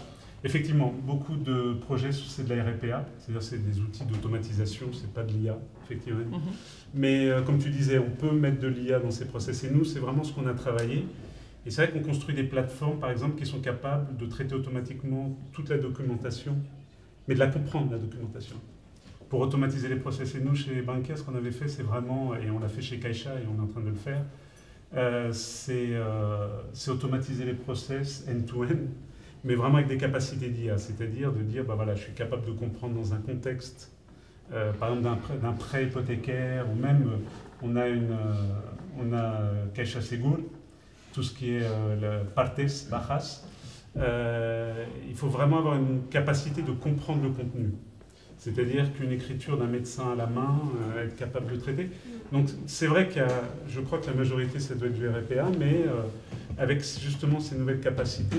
Effectivement, beaucoup de projets, c'est de la RPA, c'est-à-dire c'est des outils d'automatisation, c'est pas de l'IA, effectivement. Mais comme tu disais, on peut mettre de l'IA dans ces process. Et nous, c'est vraiment ce qu'on a travaillé. Et c'est vrai qu'on construit des plateformes, par exemple, qui sont capables de traiter automatiquement toute la documentation, mais de la comprendre, la documentation, pour automatiser les process. Et nous, chez Bankia, ce qu'on avait fait, c'est vraiment, et on l'a fait chez Caixa, et on est en train de le faire, c'est automatiser les process end-to-end, mais vraiment avec des capacités d'IA, c'est-à-dire de dire, bah voilà, je suis capable de comprendre dans un contexte, par exemple d'un prêt hypothécaire, ou même on a Caixa Seguro, tout ce qui est partes bajas, il faut vraiment avoir une capacité de comprendre le contenu. C'est-à-dire qu'une écriture d'un médecin à la main, être capable de traiter. Donc c'est vrai je crois que la majorité, ça doit être du RPA, mais avec justement ces nouvelles capacités,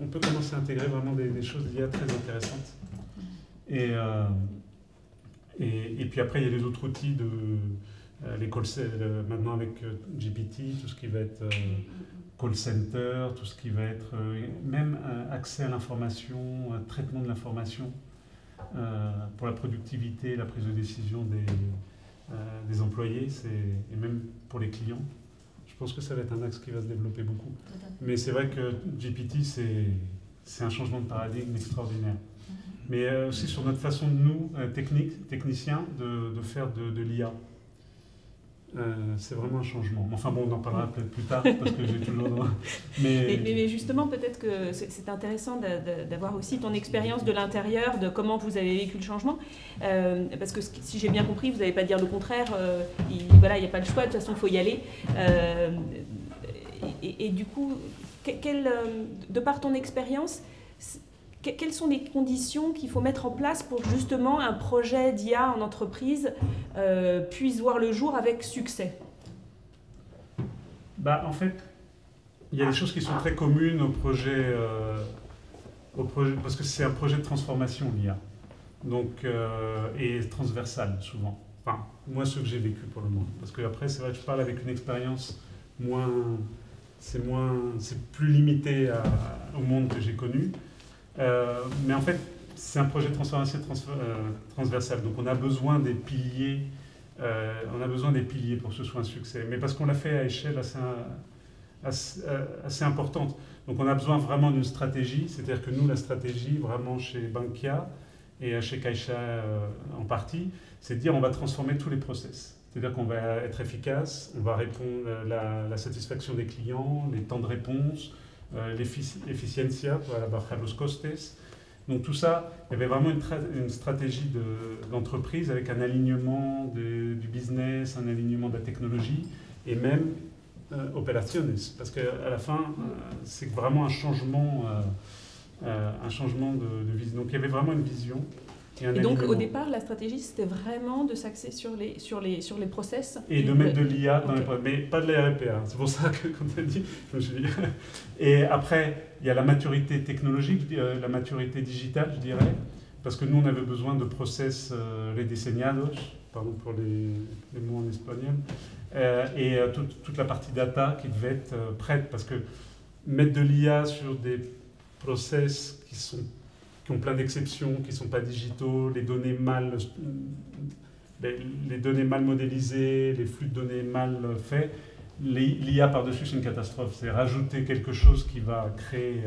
on peut commencer à intégrer vraiment des choses d'IA très intéressantes. Et puis après, il y a les autres outils les maintenant avec GPT, tout ce qui va être call center, tout ce qui va être même accès à l'information, traitement de l'information pour la productivité, la prise de décision des employés et même pour les clients. Je pense que ça va être un axe qui va se développer beaucoup. Mais c'est vrai que GPT, c'est un changement de paradigme extraordinaire. Mais aussi sur notre façon de nous, techniciens, de faire de l'IA. C'est vraiment un changement. Enfin bon, on en parlera peut-être plus tard, parce que j'ai toujours... Mais justement, peut-être que c'est intéressant d'avoir aussi ton expérience de l'intérieur, de comment vous avez vécu le changement. Parce que si j'ai bien compris, vous n'allez pas dire le contraire. Voilà, il n'y a pas le choix, de toute façon, il faut y aller. Et du coup, de par ton expérience, quelles sont les conditions qu'il faut mettre en place pour que justement un projet d'IA en entreprise puisse voir le jour avec succès? En fait, il y a des choses qui sont très communes au projet parce que c'est un projet de transformation, l'IA. Donc, et transversal, souvent. Enfin, moi, ce que j'ai vécu pour le moment. Parce que après, c'est vrai que je parle avec une expérience c'est plus limité au monde que j'ai connu. Mais en fait, c'est un projet de transformation transversal. Donc on a besoin des piliers. Pour que ce soit un succès. Mais parce qu'on l'a fait à échelle assez importante. Donc on a besoin vraiment d'une stratégie. C'est-à-dire que nous, la stratégie, vraiment chez Bankia et chez Caixa en partie, c'est de dire on va transformer tous les process. C'est-à-dire qu'on va être efficace, on va répondre à la satisfaction des clients, les temps de réponse, l'efficiencia, bajar los costes. Donc tout ça, il y avait vraiment une stratégie d'entreprise avec un alignement du business, un alignement de la technologie et même operaciones. Parce qu'à la fin, c'est vraiment un changement de vision. Donc il y avait vraiment une vision. Et donc au départ, la stratégie, c'était vraiment de s'axer sur les process. Et de mettre de l'IA dans les process, mais pas de la RPA. C'est pour ça que, comme tu as dit, je me suis dit... Et après, il y a la maturité technologique, la maturité digitale, je dirais, parce que nous, on avait besoin de process rediseñados, pardon pour les mots en espagnol, et toute la partie data qui devait être prête, parce que mettre de l'IA sur des process qui ont plein d'exceptions, qui ne sont pas digitaux, les données mal modélisées, les flux de données mal faits, l'IA par-dessus, c'est une catastrophe. C'est rajouter quelque chose qui va créer...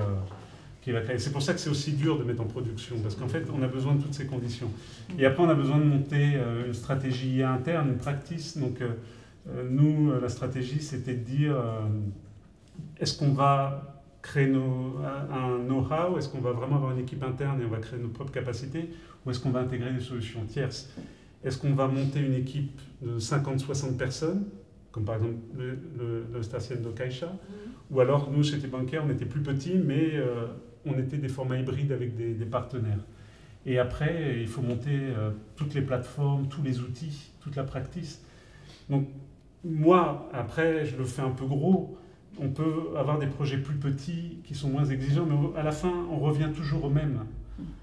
C'est pour ça que c'est aussi dur de mettre en production, parce qu'en fait, on a besoin de toutes ces conditions. Et après, on a besoin de monter une stratégie IA interne, une practice. Donc, nous, la stratégie, c'était de dire, est-ce qu'on va créer un know-how, est-ce qu'on va vraiment avoir une équipe interne et on va créer nos propres capacités, ou est-ce qu'on va intégrer des solutions tierces? Est-ce qu'on va monter une équipe de 50-60 personnes, comme par exemple le Station de Caixa, ou alors nous, chez Bankia, on était plus petits, mais on était des formats hybrides avec des partenaires. Et après, il faut monter toutes les plateformes, tous les outils, toute la practice. Donc moi, après, je le fais un peu gros. On peut avoir des projets plus petits qui sont moins exigeants, mais à la fin, on revient toujours au même.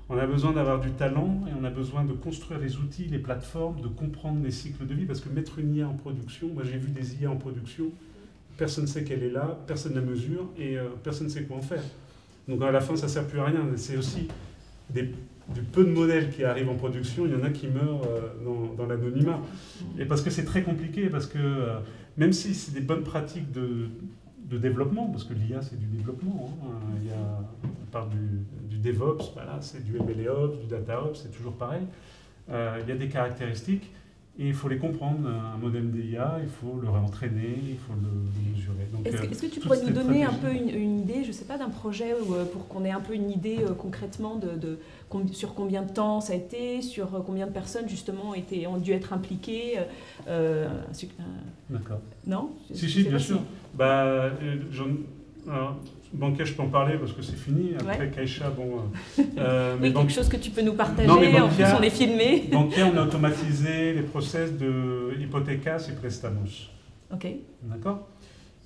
On a besoin d'avoir du talent et on a besoin de construire les outils, les plateformes, de comprendre les cycles de vie, parce que mettre une IA en production, moi j'ai vu des IA en production, personne ne sait qu'elle est là, personne ne la mesure et personne ne sait quoi en faire. Donc à la fin, ça ne sert plus à rien. C'est aussi du peu de modèles qui arrivent en production, il y en a qui meurent dans l'anonymat. Et parce que c'est très compliqué, parce que même si c'est des bonnes pratiques de développement, parce que l'IA c'est du développement, on parle du DevOps, voilà, c'est du MLOps, du DataOps, c'est toujours pareil. Il y a des caractéristiques et il faut les comprendre. Un modèle d'IA, il faut le réentraîner, il faut le mesurer. Est-ce que tu pourrais nous donner un peu une idée, je ne sais pas, d'un projet pour qu'on ait un peu une idée concrètement sur combien de temps ça a été, sur combien de personnes justement ont dû être impliquées D'accord. Non? Si, bien sûr. Bankia, je peux en parler parce que c'est fini. Après, Caixa, bon... mais quelque chose que tu peux nous partager, Bankia, en plus on est filmé. Bankia, on a automatisé les process de hypothèques et prestamos. Ok. D'accord.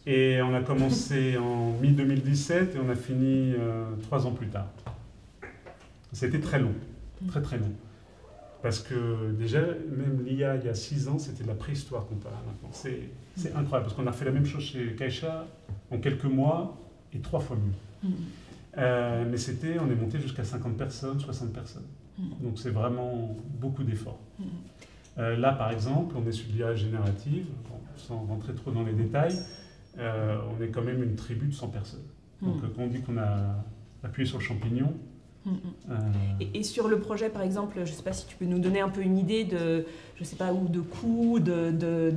Et on a commencé en mi-2017 et on a fini 3 ans plus tard. C'était très long, très très long. Parce que déjà, même l'IA, il y a 6 ans, c'était de la préhistoire comparé à maintenant. C'est incroyable, parce qu'on a fait la même chose chez Caixa en quelques mois et 3 fois mieux. Mais on est monté jusqu'à 50 personnes, 60 personnes. Donc c'est vraiment beaucoup d'efforts. Là, par exemple, on est sur l'IA générative, bon, sans rentrer trop dans les détails, on est quand même une tribu de 100 personnes. Donc quand on dit qu'on a appuyé sur le champignon, et sur le projet, par exemple, je ne sais pas si tu peux nous donner un peu une idée de, je sais pas, ou de coût, de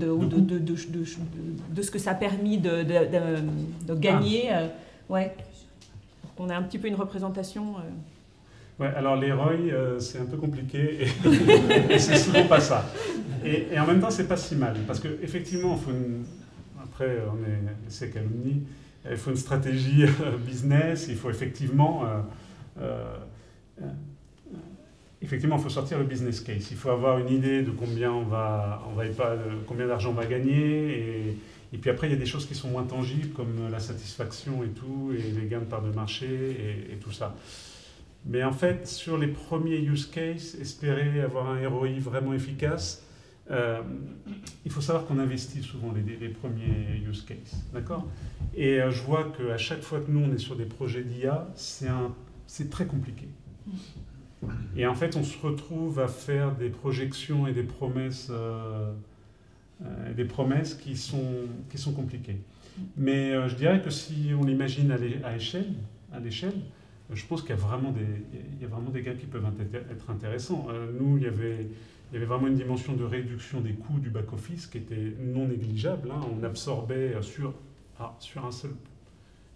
ce que ça a permis de gagner. Ouais. On a un petit peu une représentation. Ouais, alors les ROI, c'est un peu compliqué et c'est souvent pas ça. Et en même temps, c'est pas si mal parce qu'effectivement, après, c'est calomnie. Il faut une stratégie business. Il faut effectivement il faut sortir le business case. Il faut avoir une idée de combien combien d'argent on va gagner. Et puis après, il y a des choses qui sont moins tangibles, comme la satisfaction et tout, et les gains de part de marché et tout ça. Mais en fait, sur les premiers use cases, espérer avoir un ROI vraiment efficace, il faut savoir qu'on investit souvent les premiers use cases. D'accord ? Et je vois qu'à chaque fois que nous, on est sur des projets d'IA, c'est très compliqué. Et en fait, on se retrouve à faire des projections et des promesses qui sont compliquées. Mais je dirais que si on l'imagine à l'échelle, je pense qu'il y a vraiment des gains qui peuvent être intéressants. Nous, il y avait vraiment une dimension de réduction des coûts du back-office qui était non négligeable. Hein. On absorbait sur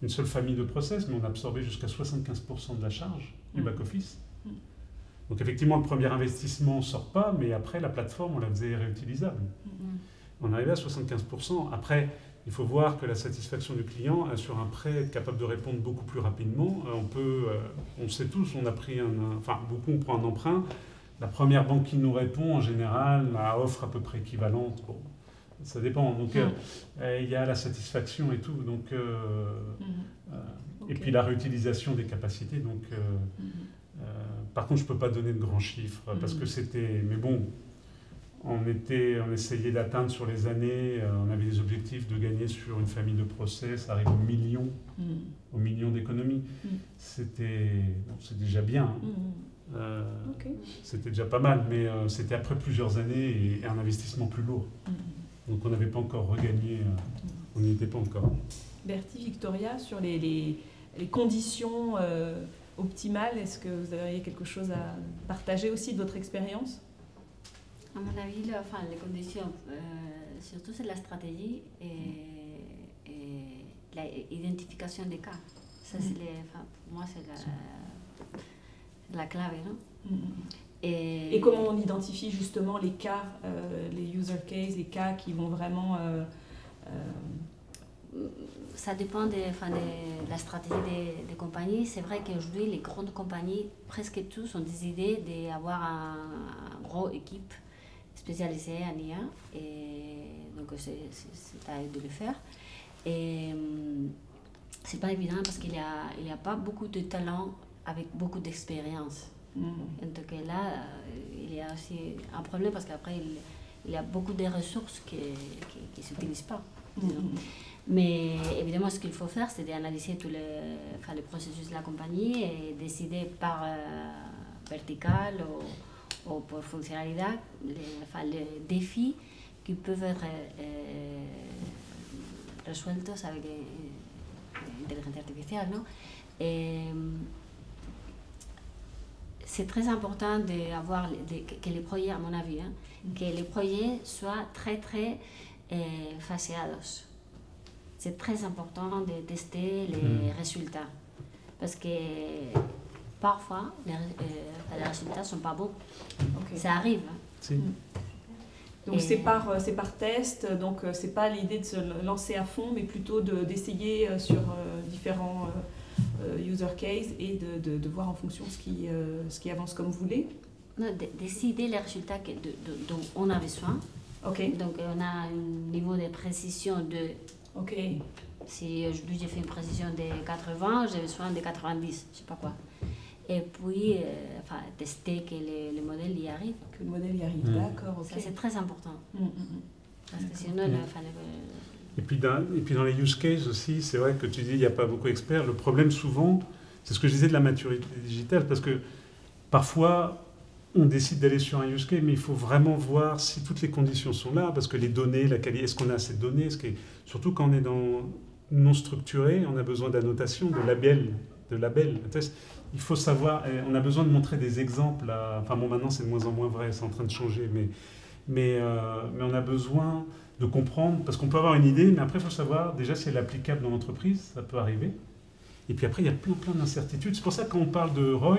une seule famille de process, mais on absorbait jusqu'à 75% de la charge du back-office. Donc effectivement, le premier investissement ne sort pas, mais après, la plateforme, on la faisait réutilisable. On arrivait à 75%. Après, il faut voir que la satisfaction du client, sur un prêt, être capable de répondre beaucoup plus rapidement. On sait tous, beaucoup on prend un emprunt. La première banque qui nous répond, en général, offre à peu près équivalente. Bon, ça dépend. Donc, il y a la satisfaction et tout. Donc, et puis la réutilisation des capacités. Donc, par contre, je ne peux pas donner de grands chiffres parce que c'était... Mais bon, on essayait d'atteindre sur les années, on avait des objectifs de gagner sur une famille de process, ça arrive aux millions d'économies. C'est déjà bien. C'était déjà pas mal, mais c'était après plusieurs années et un investissement plus lourd. Donc on n'avait pas encore regagné, on n'y était pas encore. Bertie, Victoria, sur les conditions optimales, est-ce que vous avez quelque chose à partager aussi de votre expérience ? À mon avis, les conditions, surtout c'est la stratégie et l'identification des cas. Ça, pour moi, c'est la clave, non? Et comment on identifie justement les cas, les user cases, les cas qui vont vraiment... Ça dépend de la stratégie des compagnies. C'est vrai qu'aujourd'hui, les grandes compagnies, presque tous, ont des idées d'avoir une grosse équipe spécialisée en IA. Et donc, c'est à eux de le faire. Et c'est pas évident parce qu'il n'y a pas beaucoup de talent avec beaucoup d'expérience. Donc là, il y a aussi un problème parce qu'après, il y a beaucoup de ressources qui ne s'utilisent pas. Mais évidemment, ce qu'il faut faire, c'est d'analyser tous les processus de la compagnie et décider par vertical ou pour fonctionnalité les défis qui peuvent être résolus avec l'intelligence artificielle. Non? Et c'est très important que les projets, à mon avis, que les projets soient très, très faciados. C'est très important de tester les résultats. Parce que parfois, les résultats ne sont pas bons. Ça arrive. Donc c'est par test, donc c'est pas l'idée de se lancer à fond, mais plutôt d'essayer sur différents user cases et de voir en fonction ce qui avance comme vous voulez. Non, décider les résultats dont on a besoin. Donc on a un niveau de précision de... Si aujourd'hui j'ai fait une précision de 80, j'ai besoin de 90, je sais pas quoi. et puis tester que le modèle y arrive. Que le modèle y arrive, d'accord. Ça, c'est très important. Parce que sinon, et puis dans les use cases aussi, c'est vrai que tu dis il n'y a pas beaucoup d'experts. Le problème souvent, c'est ce que je disais de la maturité digitale, parce que parfois, on décide d'aller sur un use case, mais il faut vraiment voir si toutes les conditions sont là, parce que les données, la qualité, est-ce qu'on a assez de données, surtout quand on est dans non structuré, on a besoin d'annotation, de labels. Il faut savoir, on a besoin de montrer des exemples. Enfin bon, maintenant c'est de moins en moins vrai, c'est en train de changer, mais on a besoin de comprendre, parce qu'on peut avoir une idée, mais après il faut savoir déjà si elle est applicable dans l'entreprise, ça peut arriver. Et puis après il y a plein d'incertitudes. C'est pour ça que quand on parle de ROI,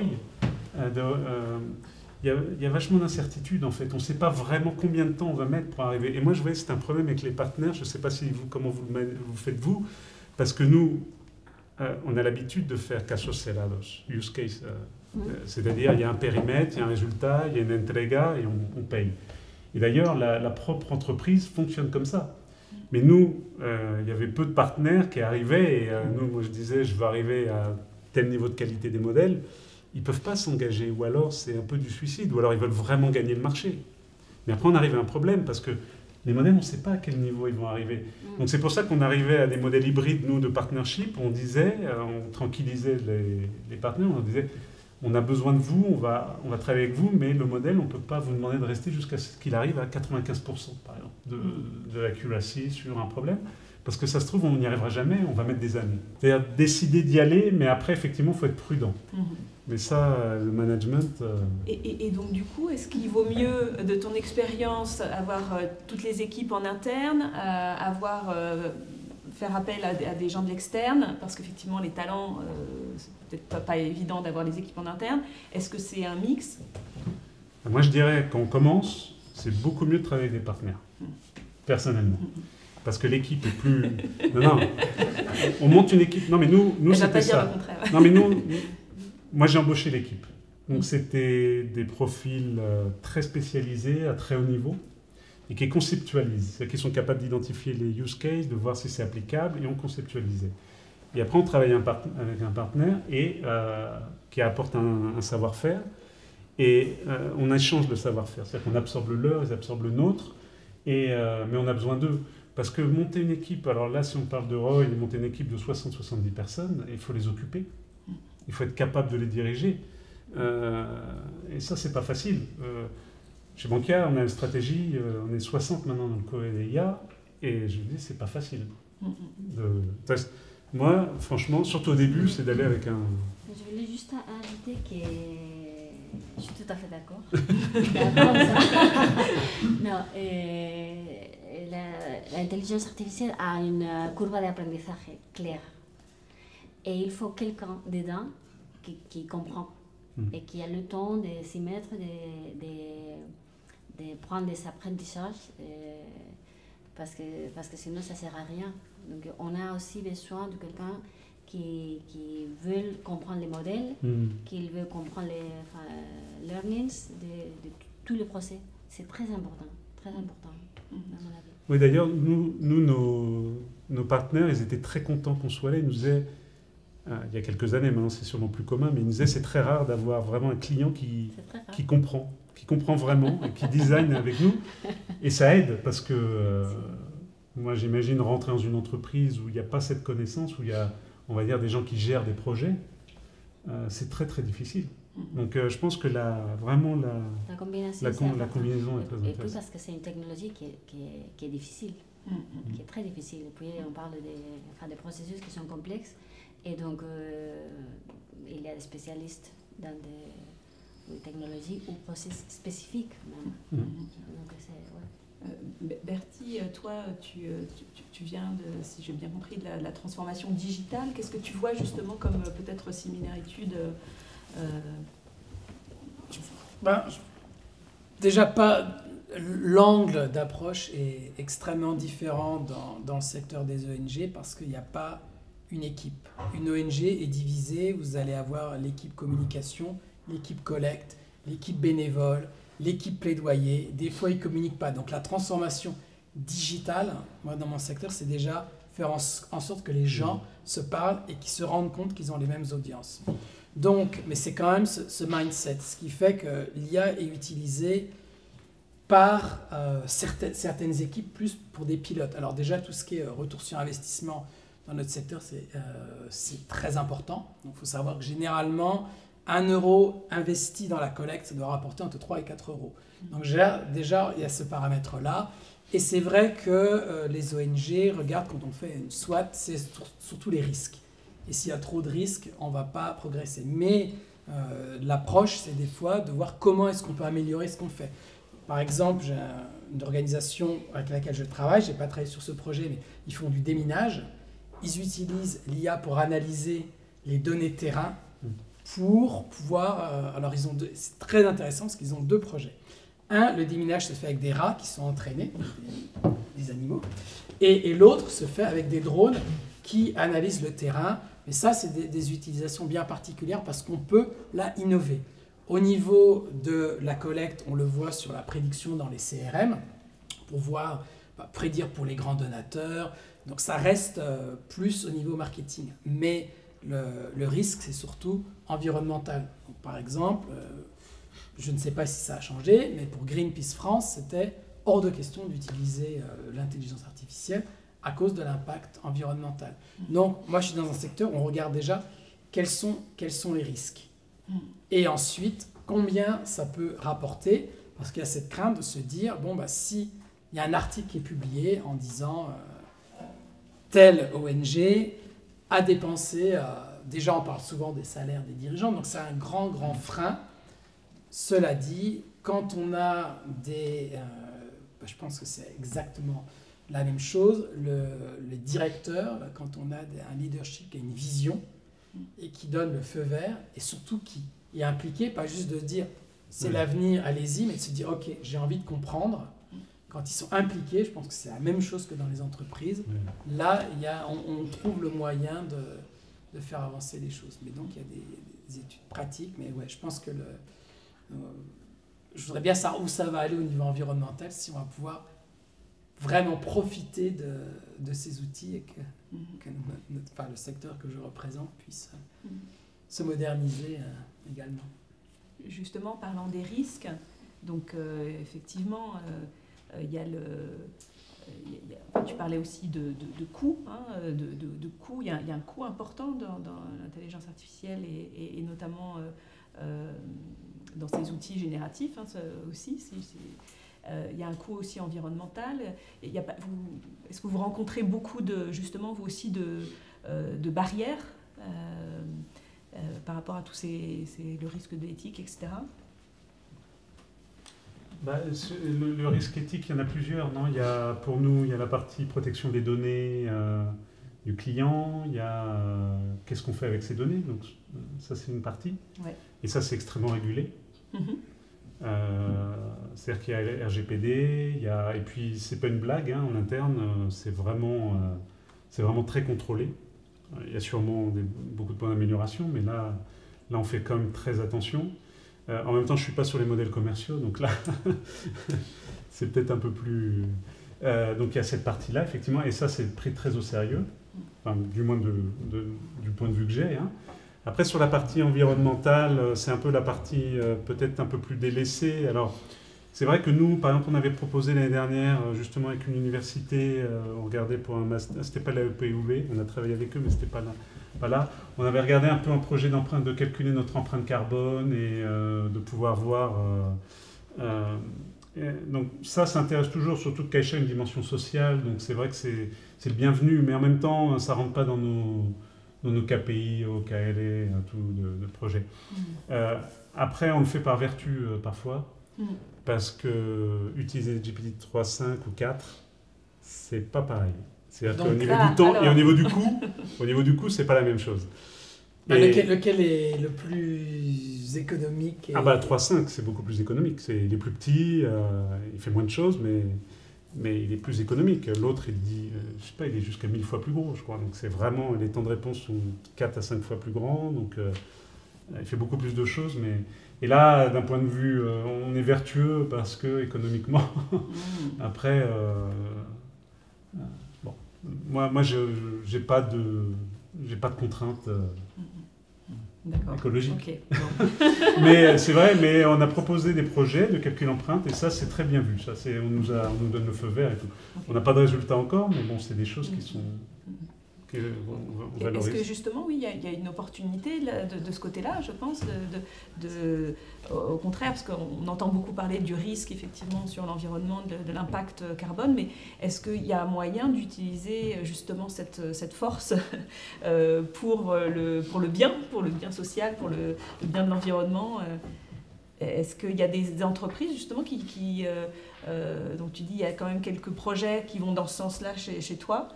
il y a vachement d'incertitudes en fait. On ne sait pas vraiment combien de temps on va mettre pour arriver. Et moi, je voyais que c'est un problème avec les partenaires. Je ne sais pas comment vous faites vous, parce que nous, on a l'habitude de faire casos cerrados, use case. C'est-à-dire, il y a un périmètre, il y a un résultat, il y a une entrega et on paye. Et d'ailleurs, la propre entreprise fonctionne comme ça. Mais nous, il y avait peu de partenaires qui arrivaient. Et moi, je disais, je veux arriver à tel niveau de qualité des modèles. Ils ne peuvent pas s'engager, ou alors c'est un peu du suicide, ou alors ils veulent vraiment gagner le marché. Mais après on arrive à un problème, parce que les modèles, on ne sait pas à quel niveau ils vont arriver. Donc c'est pour ça qu'on arrivait à des modèles hybrides, nous, de partnership. On disait, on tranquillisait les partenaires, on disait, on a besoin de vous, on va travailler avec vous, mais le modèle, on ne peut pas vous demander de rester jusqu'à ce qu'il arrive à 95%, par exemple, de l'accuracy sur un problème. Parce que ça se trouve, on n'y arrivera jamais, on va mettre des années. C'est-à-dire décider d'y aller, mais après, effectivement, il faut être prudent. Mais ça, le management... Et donc, du coup, est-ce qu'il vaut mieux, de ton expérience, avoir toutes les équipes en interne, faire appel à des gens de l'externe, parce qu'effectivement, les talents, c'est peut-être pas évident d'avoir les équipes en interne. Est-ce que c'est un mix? Moi, je dirais, quand on commence, c'est beaucoup mieux de travailler avec des partenaires, personnellement. Parce que l'équipe est plus... Non, on monte une équipe... Non, mais nous c'était ça. Non, mais moi, j'ai embauché l'équipe. Donc, c'était des profils très spécialisés, à très haut niveau, et qui conceptualisent. C'est-à-dire qu'ils sont capables d'identifier les use cases, de voir si c'est applicable, et on conceptualisait. Et après, on travaille avec un partenaire qui apporte un savoir-faire, et on échange le savoir-faire. C'est-à-dire qu'on absorbe le leur, ils absorbent le nôtre, mais on a besoin d'eux. Parce que monter une équipe, alors là, si on parle de ROI, monter une équipe de 60-70 personnes, il faut les occuper. Il faut être capable de les diriger. Et ça, c'est pas facile. Chez Bankia, on a une stratégie, on est 60 maintenant dans le co-EDIA, et je vous dis, c'est pas facile. Moi, franchement, surtout au début, c'est d'aller avec un... Je voulais juste ajouter que je suis tout à fait d'accord. Non, l'intelligence artificielle a une courbe d'apprentissage claire. Et il faut quelqu'un dedans qui comprend et qui a le temps de s'y mettre, de prendre des apprentissages, parce que sinon ça ne sert à rien. Donc on a aussi besoin de quelqu'un qui veut comprendre les modèles, qui veut comprendre les learnings de tous les procès. C'est très important, à mon avis. Oui, d'ailleurs, nos partenaires, ils étaient très contents qu'on soit là. Ils nous disaient, il y a quelques années, maintenant c'est sûrement plus commun, mais ils nous disaient c'est très rare d'avoir vraiment un client qui comprend vraiment et qui design avec nous. Et ça aide parce que moi j'imagine rentrer dans une entreprise où il n'y a pas cette connaissance, où il y a, on va dire, des gens qui gèrent des projets, c'est très très difficile. Donc je pense que la combinaison est très intéressante. Et puis parce que c'est une technologie qui est difficile, qui est très difficile. Et puis on parle des processus qui sont complexes. Et donc il y a des spécialistes dans des technologies ou processus spécifiques même. Donc c'est, Bertie, toi, tu viens de, si j'ai bien compris, de la transformation digitale. Qu'est-ce que tu vois justement comme peut-être similitude Déjà, l'angle d'approche est extrêmement différent dans le secteur des ONG parce qu'il n'y a pas une équipe. Une ONG est divisée, vous allez avoir l'équipe communication, l'équipe collecte, l'équipe bénévole, l'équipe plaidoyer. Des fois, ils ne communiquent pas. Donc la transformation digitale, moi dans mon secteur, c'est déjà faire en sorte que les gens se parlent et qu'ils se rendent compte qu'ils ont les mêmes audiences. Donc, mais c'est quand même ce mindset, ce qui fait que l'IA est utilisée par certaines équipes plus pour des pilotes. Alors déjà, tout ce qui est retour sur investissement dans notre secteur, c'est très important. Donc il faut savoir que généralement, 1 euro investi dans la collecte, ça doit rapporter entre 3 et 4 euros. Donc déjà, il y a ce paramètre-là. Et c'est vrai que les ONG regardent quand on fait une SWOT, c'est surtout les risques. Et s'il y a trop de risques, on ne va pas progresser. Mais l'approche, c'est des fois de voir comment est-ce qu'on peut améliorer ce qu'on fait. Par exemple, j'ai une organisation avec laquelle je travaille, je n'ai pas travaillé sur ce projet, mais ils font du déminage. Ils utilisent l'IA pour analyser les données terrain pour pouvoir... alors, c'est très intéressant parce qu'ils ont 2 projets. Un, le déminage se fait avec des rats qui sont entraînés, des animaux. Et l'autre se fait avec des drones qui analysent le terrain. Mais ça, c'est des utilisations bien particulières parce qu'on peut là innover. Au niveau de la collecte, on le voit sur la prédiction dans les CRM, pour voir, prédire pour les grands donateurs. Donc ça reste plus au niveau marketing. Mais le risque, c'est surtout environnemental. Donc, par exemple, je ne sais pas si ça a changé, mais pour Greenpeace France, c'était hors de question d'utiliser l'intelligence artificielle à cause de l'impact environnemental. Donc moi, je suis dans un secteur où on regarde déjà quels sont les risques. Et ensuite, combien ça peut rapporter, parce qu'il y a cette crainte de se dire, bon, si il y a un article qui est publié en disant telle ONG a dépensé, déjà on parle souvent des salaires des dirigeants, donc c'est un grand frein. Cela dit, quand on a je pense que c'est exactement la même chose, le directeur, quand on a un leadership qui a une vision et qui donne le feu vert, et surtout qui est impliqué, pas juste de dire c'est l'avenir, allez-y, mais de se dire ok, j'ai envie de comprendre. Quand ils sont impliqués, je pense que c'est la même chose que dans les entreprises. Là, on trouve le moyen de faire avancer les choses. Mais donc, il y a des études pratiques, mais ouais, je pense que je voudrais bien savoir où ça va aller au niveau environnemental, si on va pouvoir vraiment profiter de ces outils et que le secteur que je représente puisse se moderniser également. Justement, parlant des risques, donc effectivement, il y a tu parlais aussi de coûts, de coûts. Il y a un coût important dans l'intelligence artificielle et notamment dans ces outils génératifs aussi. Il y a un coût aussi environnemental. Est-ce que vous rencontrez beaucoup justement vous aussi de barrières par rapport à tous le risque de l'éthique, etc. Le risque éthique, il y en a plusieurs. Non, pour nous, il y a la partie protection des données du client, il y a qu'est-ce qu'on fait avec ces données. Donc, ça, c'est une partie. Ouais. Et ça, c'est extrêmement régulé. C'est-à-dire qu'il y a RGPD, et puis c'est pas une blague, en interne, c'est vraiment très contrôlé. Il y a sûrement beaucoup de points d'amélioration, mais là on fait quand même très attention. En même temps, je suis pas sur les modèles commerciaux, donc là c'est peut-être un peu plus... donc il y a cette partie-là, effectivement, et ça c'est pris très au sérieux, enfin, du moins du point de vue que j'ai. Après, sur la partie environnementale, c'est un peu la partie peut-être un peu plus délaissée. Alors, c'est vrai que nous, par exemple, on avait proposé l'année dernière, justement avec une université, on regardait pour un master, c'était pas la EPUV, on a travaillé avec eux, mais c'était pas là. On avait regardé un peu un projet d'empreinte, de calculer notre empreinte carbone et de pouvoir voir. Donc ça intéresse toujours, surtout de Caixa, une dimension sociale. Donc c'est vrai que c'est le bienvenu, mais en même temps, ça rentre pas dans nos KPI, OKLE, tout de projet. Après, on le fait par vertu parfois, parce que utiliser GPT 3, 5 ou 4, c'est pas pareil. C'est-à-dire qu'au niveau du temps et au niveau du coût, c'est pas la même chose. Lequel est le plus économique 3.5, c'est beaucoup plus économique. Il est plus petit, il fait moins de choses, mais il est plus économique. L'autre, il dit, je sais pas, il est jusqu'à 1000 fois plus gros, je crois. Donc c'est vraiment, les temps de réponse sont 4 à 5 fois plus grands. Donc il fait beaucoup plus de choses. Et là, d'un point de vue, on est vertueux parce que économiquement, après, moi, j'ai pas de contraintes. écologique. Okay. Bon. Mais c'est vrai, mais on a proposé des projets de calcul empreinte et ça c'est très bien vu. Ça, on nous donne le feu vert et tout. Okay. On n'a pas de résultat encore, mais bon, c'est des choses qui sont... Est-ce que justement, oui, il y a une opportunité de ce côté-là, je pense, au contraire, parce qu'on entend beaucoup parler du risque, effectivement, sur l'environnement, de l'impact carbone, mais est-ce qu'il y a moyen d'utiliser justement cette force pour le bien social, pour le bien de l'environnement Est-ce qu'il y a des entreprises, justement, donc tu dis, il y a quand même quelques projets qui vont dans ce sens-là chez toi.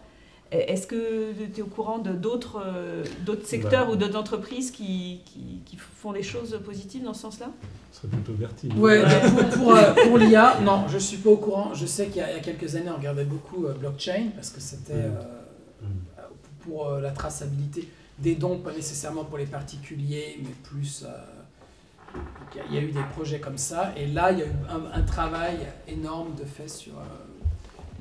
Est-ce que tu es au courant d'autres secteurs ou d'autres entreprises qui font des choses positives dans ce sens-là? Ce serait plutôt Bertine. Ouais, pour l'IA, non, je ne suis pas au courant. Je sais qu'il y a quelques années, on regardait beaucoup blockchain parce que c'était pour la traçabilité des dons, pas nécessairement pour les particuliers, mais plus... il y a eu des projets comme ça. Et là, il y a eu un travail énorme de fait sur...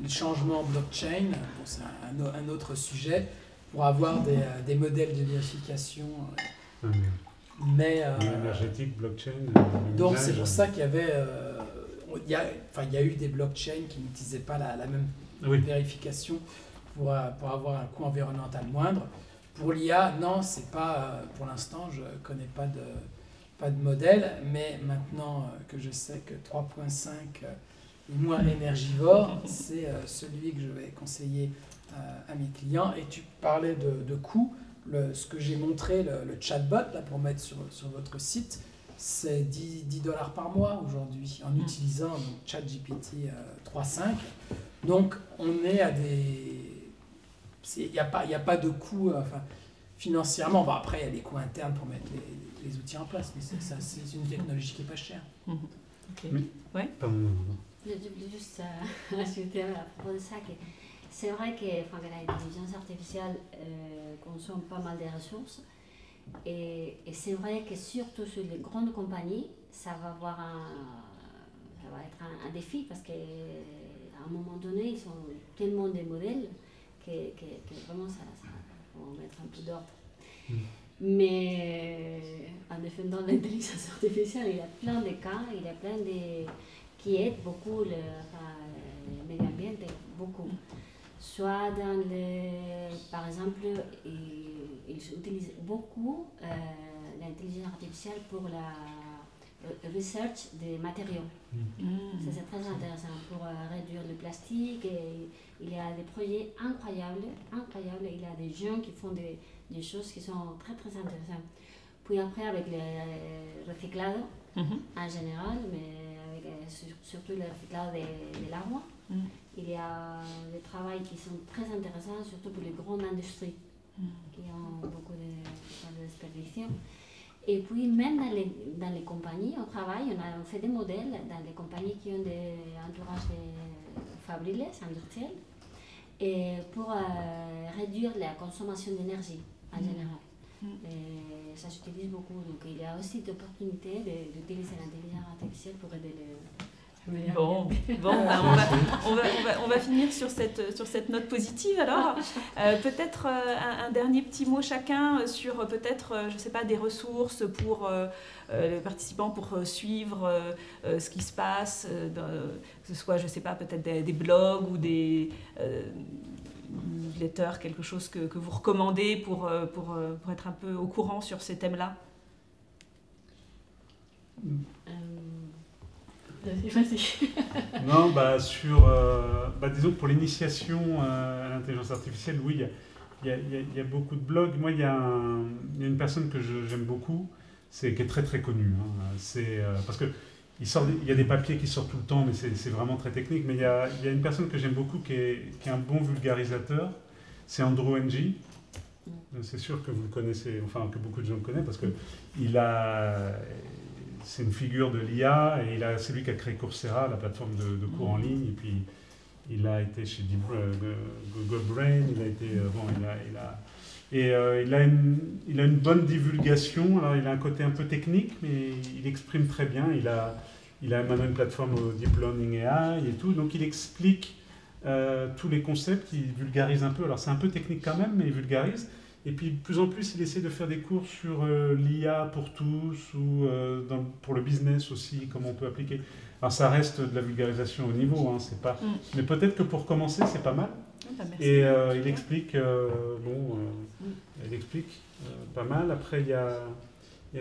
les changements blockchain, bon, c'est un autre sujet, pour avoir des modèles de vérification. Mais énergétique, blockchain. Donc c'est pour ça qu'il y avait, il y a eu des blockchains qui n'utilisaient pas la même vérification pour avoir un coût environnemental moindre. Pour l'IA, non, c'est pas, pour l'instant, je connais pas de modèle, mais maintenant que je sais que 3.5 moins énergivore, c'est celui que je vais conseiller à mes clients. Et tu parlais de coûts. Ce que j'ai montré, le chatbot, là, pour mettre sur votre site, c'est $10 par mois aujourd'hui, en utilisant donc, ChatGPT 3.5. Donc, on est à des... Il n'y a pas de coût financièrement. Bon, après, il y a des coûts internes pour mettre les outils en place, mais c'est une technologie qui n'est pas chère. Okay. Mais, ouais. Pardon. Je voulais juste ajouter à propos de ça que c'est vrai que l'intelligence artificielle consomme pas mal de ressources et c'est vrai que surtout sur les grandes compagnies, ça va être un défi parce qu'à un moment donné, ils ont tellement de modèles que vraiment ça faut mettre un peu d'ordre. Mais en défendant l'intelligence artificielle, il y a plein de cas, il y a plein de... qui aident beaucoup le médio ambiente, beaucoup. Soit dans par exemple, ils utilisent beaucoup l'intelligence artificielle pour la research des matériaux. Ça c'est très intéressant pour réduire le plastique. Et il y a des projets incroyables. Il y a des gens qui font des choses qui sont très très intéressantes. Puis après avec le recyclage en général, mais surtout le recyclage de l'arbre. Il y a des travaux qui sont très intéressants, surtout pour les grandes industries qui ont beaucoup de desperdiciation. Et puis même dans les compagnies, on travaille, on fait des modèles dans les compagnies qui ont des entourages fabriles, industriels, et pour réduire la consommation d'énergie en général. Et ça s'utilise beaucoup, donc il y a aussi d'opportunités d'utiliser l'intelligence artificielle pour aider les... Bon, on va finir sur cette note positive alors. Peut-être un dernier petit mot chacun sur peut-être, je sais pas, des ressources pour les participants pour suivre ce qui se passe, que ce soit, je sais pas, peut-être des blogs ou des newsletters, quelque chose que vous recommandez pour être un peu au courant sur ces thèmes-là. Vas-y. Non, disons que pour l'initiation à l'intelligence artificielle, oui, il y a beaucoup de blogs. Moi, il y a une personne que j'aime beaucoup, qui est très très connue. Parce que il y a des papiers qui sortent tout le temps, mais c'est vraiment très technique. Mais il y a une personne que j'aime beaucoup qui est un bon vulgarisateur, c'est Andrew Ng. C'est sûr que vous le connaissez, enfin que beaucoup de gens le connaissent, parce que c'est une figure de l'IA et c'est lui qui a créé Coursera, la plateforme de cours en ligne. Et puis il a été chez Google Brain, il a une bonne divulgation. Alors il a un côté un peu technique, mais il exprime très bien. Il a maintenant une plateforme au Deep Learning AI et tout, donc il explique tous les concepts, il vulgarise un peu. Alors c'est un peu technique quand même, mais il vulgarise. Et puis, de plus en plus, il essaie de faire des cours sur l'IA pour tous ou pour le business aussi, comment on peut appliquer. Alors, ça reste de la vulgarisation au niveau, hein, c'est pas... Mais peut-être que pour commencer, c'est pas mal. Et il explique, pas mal. Après, il y a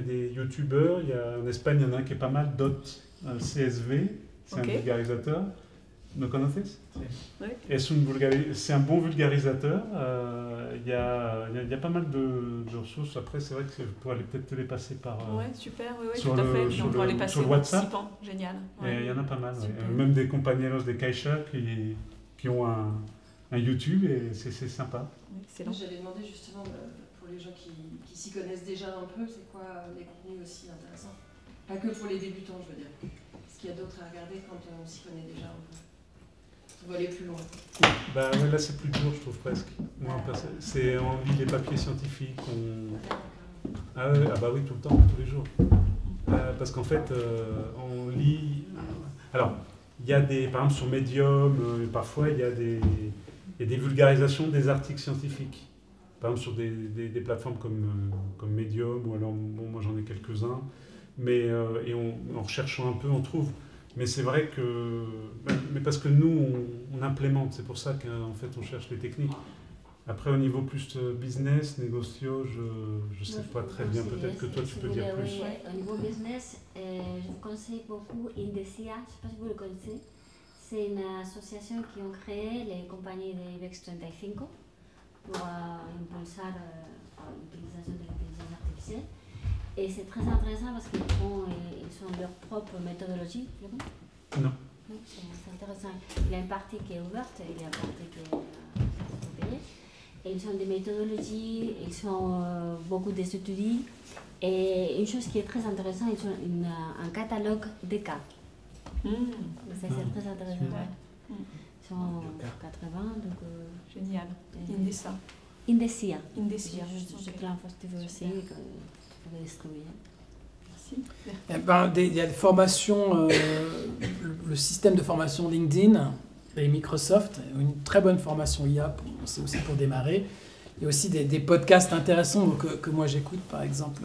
des youtubeurs. En Espagne, il y en a un qui est pas mal, Dot CSV. C'est un vulgarisateur. ¿No conoces? Oui. C'est un bon vulgarisateur. Il y a pas mal de ressources. Après, c'est vrai que je pourrais peut-être te les passer par... Oui, super, oui, sur tout à fait. sur on pourra les le passer sur le WhatsApp. Génial. Et il y en a pas mal. Super. Même des compañeros de Caixa qui ont un YouTube et c'est sympa. Excellent. J'allais demander justement, pour les gens qui s'y connaissent déjà un peu, c'est quoi les contenus aussi intéressants? Pas que pour les débutants, je veux dire. Est-ce qu'il y a d'autres à regarder quand on s'y connaît déjà un peu? On va aller plus loin. Bah ouais, là c'est plus dur, je trouve presque. On lit les papiers scientifiques. Ah bah oui, tout le temps, tous les jours. Parce qu'en fait, on lit... Alors, il y a par exemple sur Medium, parfois il y a des vulgarisations des articles scientifiques. Par exemple sur des plateformes comme Medium, ou alors, bon, moi j'en ai quelques-uns. Mais en recherchant un peu, on trouve. Mais c'est vrai que... Mais parce que nous, on implémente, c'est pour ça qu'en fait on cherche les techniques. Après, au niveau plus business, négocio, je ne sais pas très bien. Peut-être que toi, tu peux dire plus. Au niveau business, je vous conseille beaucoup Indesia, je ne sais pas si vous le connaissez. C'est une association qui ont créé les compagnies de IBEX 35 pour impulser l'utilisation de l'intelligence artificielle. Et c'est très intéressant parce qu'ils ont leur propre méthodologie. Non. C'est intéressant. Il y a une partie qui est ouverte et il y a une partie qui est payée. Et ils ont des méthodologies, ils ont beaucoup d'études. Et une chose qui est très intéressante, ils ont un catalogue de cas. C'est très intéressant. Ils sont 80, donc... Génial. Indesia. Je te l'envoie si tu veux aussi. Merci. Il y a des formations, le système de formation LinkedIn et Microsoft, une très bonne formation IA, c'est aussi pour démarrer. Il y a aussi des podcasts intéressants que moi j'écoute, par exemple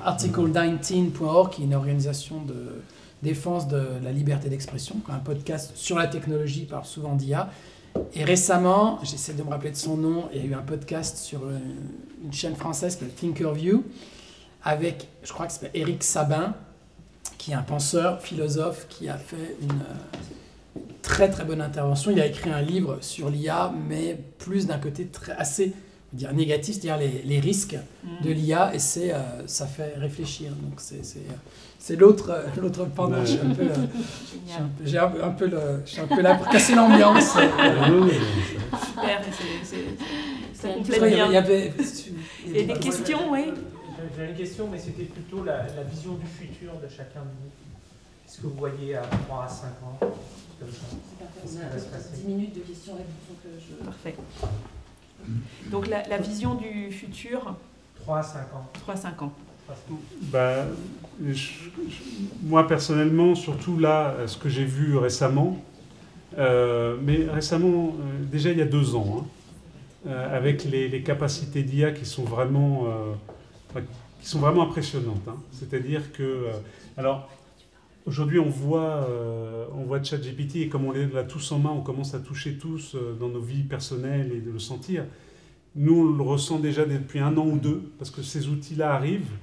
Article19.org, qui est une organisation de défense de la liberté d'expression, un podcast sur la technologie, parle souvent d'IA. Et récemment, j'essaie de me rappeler de son nom, il y a eu un podcast sur une chaîne française qui s'appelle Thinkerview, avec, je crois que c'est Éric Sabin, qui est un penseur, philosophe, qui a fait une très très bonne intervention. Il a écrit un livre sur l'IA, mais plus d'un côté assez négatif, c'est-à-dire les risques de l'IA, et ça fait réfléchir. Donc c'est l'autre pendant. Je suis un peu là pour casser l'ambiance. Super, ça complète bien. Il y a des questions, oui. J'avais une question, mais c'était plutôt la vision du futur de chacun de vous. Est-ce que vous voyez à 3 à 5 ans comme ça? On a 10 minutes de questions-réponses. Parfait. Donc la vision du futur... 3 à 5 ans. 3 à 5 ans. Bah, moi personnellement, surtout là, ce que j'ai vu récemment, mais récemment, déjà il y a 2 ans, avec les capacités d'IA qui sont vraiment impressionnantes. C'est-à-dire que, alors, aujourd'hui on voit ChatGPT et comme on l'a tous en main, on commence à toucher tous dans nos vies personnelles et de le sentir. Nous, on le ressent déjà depuis 1 an ou 2, parce que ces outils-là arrivent.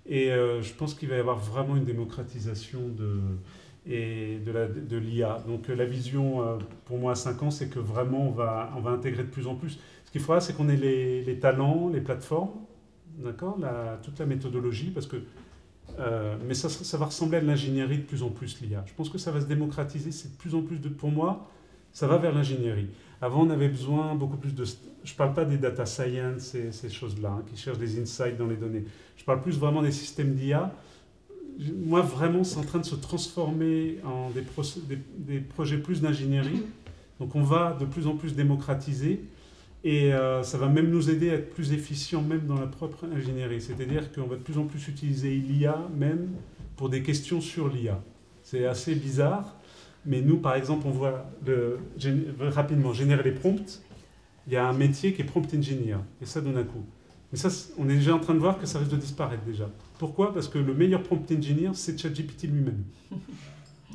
Et je pense qu'il va y avoir vraiment une démocratisation de l'IA. Donc la vision, pour moi, à 5 ans, c'est que vraiment, on va intégrer de plus en plus. Ce qu'il faudra, c'est qu'on ait les talents, les plateformes, d'accord, toute la méthodologie, parce que... mais ça va ressembler à de l'ingénierie de plus en plus, l'IA. Je pense que ça va se démocratiser. C'est de plus en plus pour moi, ça va vers l'ingénierie. Avant, on avait besoin beaucoup plus de... Je ne parle pas des data science, ces choses-là, qui cherchent des insights dans les données. Je parle plus vraiment des systèmes d'IA. Moi, vraiment, c'est en train de se transformer en des projets plus d'ingénierie. Donc, on va de plus en plus démocratiser. Et ça va même nous aider à être plus efficients, même dans la propre ingénierie. C'est-à-dire qu'on va de plus en plus utiliser l'IA, même pour des questions sur l'IA. C'est assez bizarre. Mais nous, par exemple, on voit rapidement générer les prompts. Il y a un métier qui est prompt engineer, et ça donne un coup. Mais ça, on est déjà en train de voir que ça risque de disparaître déjà. Pourquoi? Parce que le meilleur prompt engineer, c'est ChatGPT lui-même.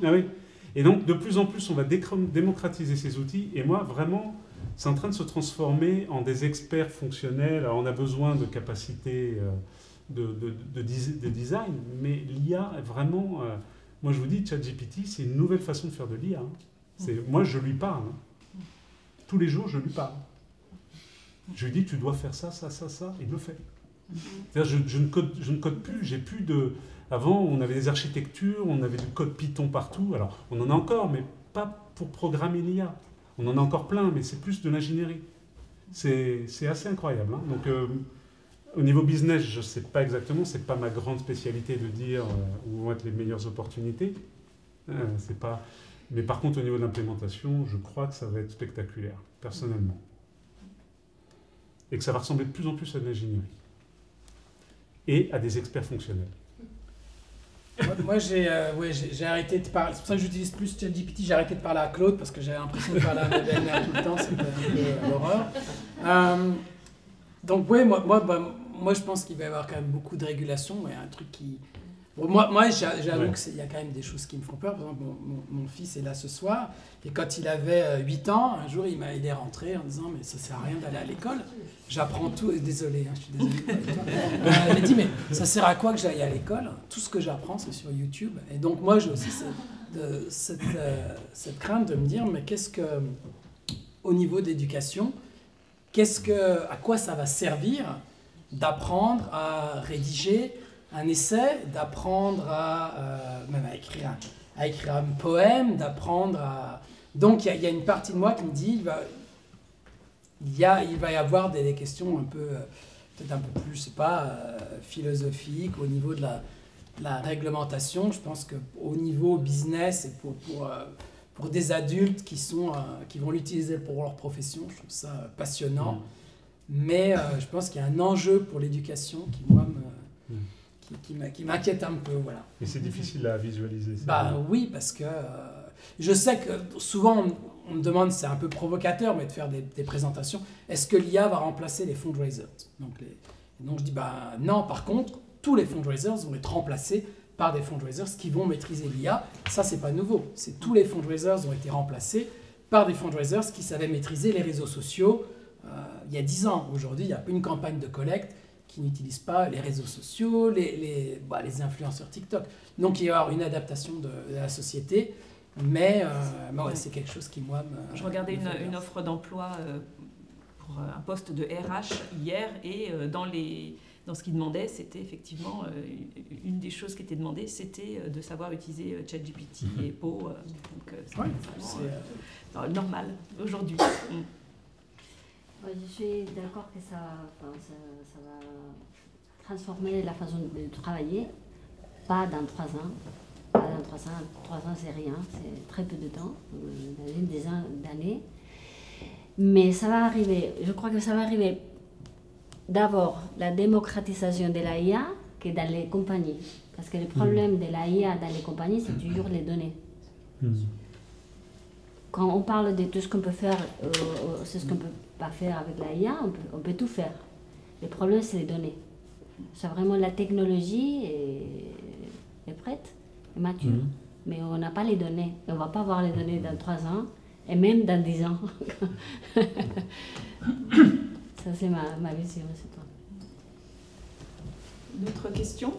Ah oui. Et donc, de plus en plus, on va démocratiser ces outils. Et moi, vraiment, c'est en train de se transformer en des experts fonctionnels. Alors, on a besoin de capacités de design, mais l'IA est vraiment... moi, je vous dis, ChatGPT, c'est une nouvelle façon de faire de l'IA. Moi, je lui parle. Tous les jours, je lui parle. Je lui dis, tu dois faire ça, ça, ça, ça, et il le fait. C'est-à-dire, je ne code plus, j'ai plus de... Avant, on avait des architectures, on avait du code Python partout. Alors, on en a encore, mais pas pour programmer l'IA. On en a encore plein, mais c'est plus de l'ingénierie. C'est assez incroyable. Hein. Donc, au niveau business, je ne sais pas exactement, c'est pas ma grande spécialité de dire où vont être les meilleures opportunités. C'est pas... Mais par contre, au niveau de l'implémentation, je crois que ça va être spectaculaire, personnellement. Et que ça va ressembler de plus en plus à de l'ingénierie. Et à des experts fonctionnels. Moi, j'ai arrêté de parler. C'est pour ça que j'utilise plus ChatGPT. J'ai arrêté de parler à Claude parce que j'avais l'impression de parler à ma belle-mère tout le temps. C'était un peu l'horreur. Donc, ouais, moi, je pense qu'il va y avoir quand même beaucoup de régulation. Il y a un truc qui... Bon, moi j'avoue qu'il y a quand même des choses qui me font peur. Par exemple, mon fils est là ce soir. Et quand il avait 8 ans, un jour, il est rentré en disant « Mais ça sert à rien d'aller à l'école. J'apprends tout. » Désolé, je suis désolé pour toi. Il m'a dit « Mais ça sert à quoi que j'aille à l'école? Tout ce que j'apprends, c'est sur YouTube. » Et donc, moi, j'ai aussi cette crainte de me dire « Mais qu'est-ce que, au niveau d'éducation, à quoi ça va servir d'apprendre à rédiger un essai, d'apprendre même à écrire un poème, d'apprendre à... Donc il y a une partie de moi qui me dit il va y avoir des questions un peu, peut-être un peu plus, je sais pas, philosophiques au niveau de la réglementation. Je pense qu'au niveau business et pour des adultes qui vont l'utiliser pour leur profession, je trouve ça passionnant. Mais je pense qu'il y a un enjeu pour l'éducation qui, moi, qui m'inquiète un peu, voilà. Et c'est difficile à visualiser, ça. Bah oui, parce que je sais que souvent on me demande, c'est un peu provocateur, mais de faire des présentations, est-ce que l'IA va remplacer les fundraisers? Donc je dis, bah non, par contre, tous les fundraisers vont être remplacés par des fundraisers qui vont maîtriser l'IA. Ça, c'est pas nouveau. C'est tous les fundraisers ont été remplacés par des fundraisers qui savaient maîtriser les réseaux sociaux il y a 10 ans. Aujourd'hui, il y a une campagne de collecte qui n'utilisent pas les réseaux sociaux, les influenceurs TikTok. Donc il va y avoir une adaptation de la société, mais ouais, c'est quelque chose qui, moi, Je regardais une offre d'emploi pour un poste de RH hier, et dans ce qu'ils demandaient, c'était effectivement, une des choses qui était demandée, c'était de savoir utiliser ChatGPT et Po. Donc c'est normal aujourd'hui. Je suis d'accord que ça va transformer la façon de travailler, pas dans 3 ans. Pas dans 3 ans, 3 ans c'est rien, c'est très peu de temps, dans une dizaine d'années. Mais ça va arriver, je crois que ça va arriver d'abord la démocratisation de la IA que dans les compagnies. Parce que le problème de la IA dans les compagnies, c'est toujours les données. Quand on parle de tout ce qu'on peut faire, c'est ce qu'on peut pas faire avec la IA, on peut tout faire. Le problème, c'est les données. C'est vraiment la technologie est prête, est mature, mais on n'a pas les données. On ne va pas avoir les données dans 3 ans, et même dans 10 ans. Ça, c'est ma vision, c'est toi. D'autres questions?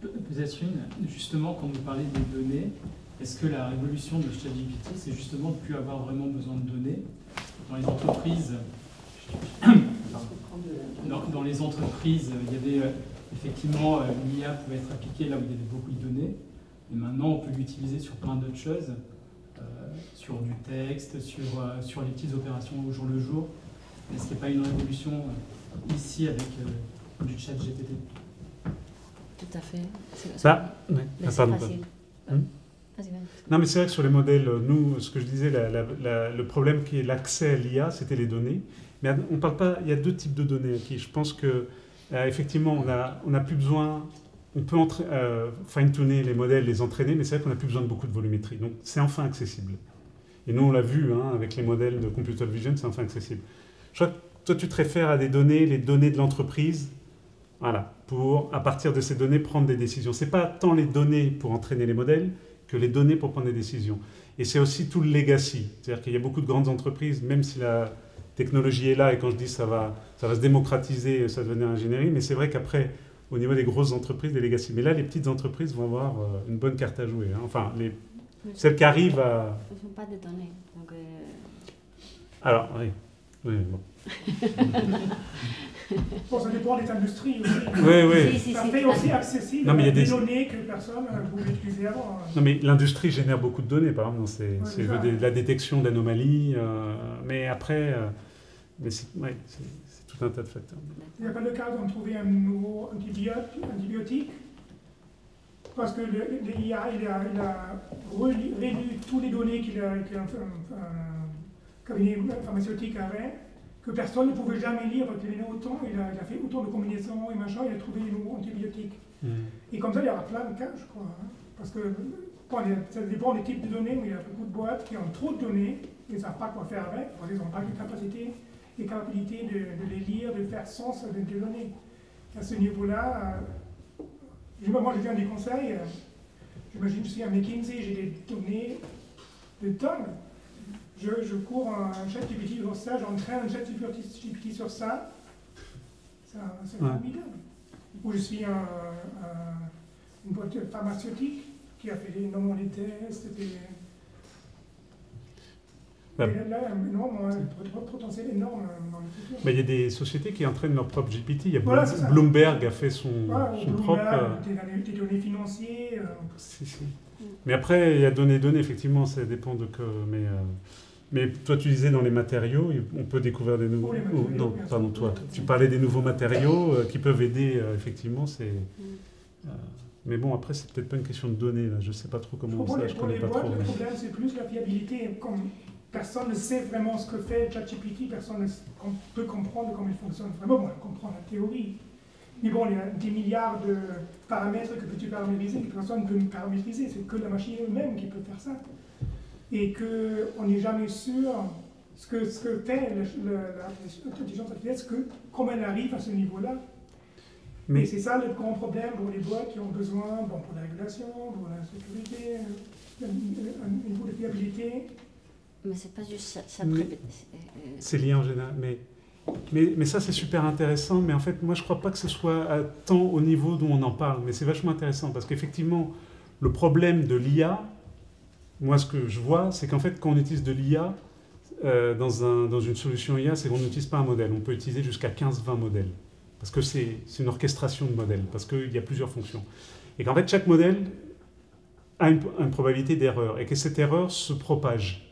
Peut-être une. Justement, quand vous parlez des données, est-ce que la révolution de ChatGPT, c'est justement de ne plus avoir vraiment besoin de données? Dans les entreprises, dans les entreprises, il y avait effectivement l'IA pouvait être appliquée là où il y avait beaucoup de données, et maintenant on peut l'utiliser sur plein d'autres choses, sur du texte, sur les petites opérations au jour le jour. Est-ce qu'il n'y a pas une révolution ici avec du ChatGPT? Tout à fait. C'est facile. Non, mais c'est vrai que sur les modèles, nous, ce que je disais, le problème qui est l'accès à l'IA, c'était les données. Mais on parle pas. Il y a 2 types de données qui, je pense que effectivement, on n'a plus besoin. On peut fine-tuner les modèles, les entraîner, mais c'est vrai qu'on n'a plus besoin de beaucoup de volumétrie. Donc, c'est enfin accessible. Et nous, on l'a vu avec les modèles de computer vision, c'est enfin accessible. Je crois que toi, tu te réfères à des données, les données de l'entreprise, voilà, pour, à partir de ces données, prendre des décisions. Ce n'est pas tant les données pour entraîner les modèles que les données pour prendre des décisions. Et c'est aussi tout le legacy. C'est-à-dire qu'il y a beaucoup de grandes entreprises, même si la technologie est là, et quand je dis ça va se démocratiser, ça va devenir ingénierie, mais c'est vrai qu'après, au niveau des grosses entreprises, des legacy. Mais là, les petites entreprises vont avoir une bonne carte à jouer. Hein. Enfin, celles qui arrivent à... Ce ne sont pas des données. Donc, Alors, oui. Oui, bon. Bon, ça dépend des industries aussi. Oui, oui. Ça fait aussi accessible non, mais il y a des données que personne ne pouvait utiliser avant. Non, mais l'industrie génère beaucoup de données, par exemple. C'est ouais, la détection d'anomalies. Mais après, c'est tout un tas de facteurs. Il n'y a pas le cas d'en trouver un nouveau antibiotique parce que l'IA, il a réduit toutes les données qu'un cabinet pharmaceutique avait, que personne ne pouvait jamais lire, parce qu'il y en a autant, il a fait autant de combinaisons et machin, il a trouvé des nouveaux antibiotiques. Et comme ça, il y aura plein de cas, je crois. Hein, parce que ça dépend des types de données, mais il y a beaucoup de boîtes qui ont trop de données, ils ne savent pas quoi faire avec, parce qu'ils n'ont pas les capacités et capacités de les lire, de faire sens avec des données. À ce niveau-là, moi je viens des conseils, j'imagine que je suis à McKinsey, j'ai des données de tonnes. Je cours un ChatGPT sur ça, j'entraîne un ChatGPT sur ça. C'est formidable. Ou je suis une boîte pharmaceutique qui a fait énormément des tests. Là, un potentiel énorme dans le futur. Mais il y a des sociétés qui entraînent leur propre GPT. Il y a Bloomberg a fait son propre... Des données financières. Si. Mais après, il y a données, effectivement, ça dépend de que... Mais toi, tu disais dans les matériaux, on peut découvrir des nouveaux... non, pardon, toi. Tu parlais des nouveaux matériaux qui peuvent aider, effectivement. Mais bon, après, c'est peut-être pas une question de données. Là. Je ne sais pas trop comment ça, je connais pas trop. Le problème, c'est plus la fiabilité. Comme personne ne sait vraiment ce que fait ChatGPT, personne ne peut comprendre comment il fonctionne vraiment. Bon, on comprend la théorie. Mais bon, il y a des milliards de paramètres que tu peux paramétriser, que personne ne peut paramétriser. C'est que la machine elle-même qui peut faire ça. Et qu'on n'est jamais sûr ce que fait l'intelligence artificielle, comment elle arrive à ce niveau-là. Mais c'est ça le grand problème pour les boîtes qui ont besoin, pour la régulation, pour la sécurité, un niveau de fiabilité. Mais c'est pas juste ça. C'est lié en général. Mais ça, c'est super intéressant. Mais en fait, moi, je ne crois pas que ce soit tant au niveau dont on en parle. Mais c'est vachement intéressant parce qu'effectivement, le problème de l'IA, moi, ce que je vois, c'est qu'en fait, quand on utilise de l'IA dans une solution IA, c'est qu'on n'utilise pas un modèle. On peut utiliser jusqu'à 15-20 modèles. Parce que c'est une orchestration de modèles, parce qu'il y a plusieurs fonctions. Et qu'en fait, chaque modèle a une probabilité d'erreur, et que cette erreur se propage.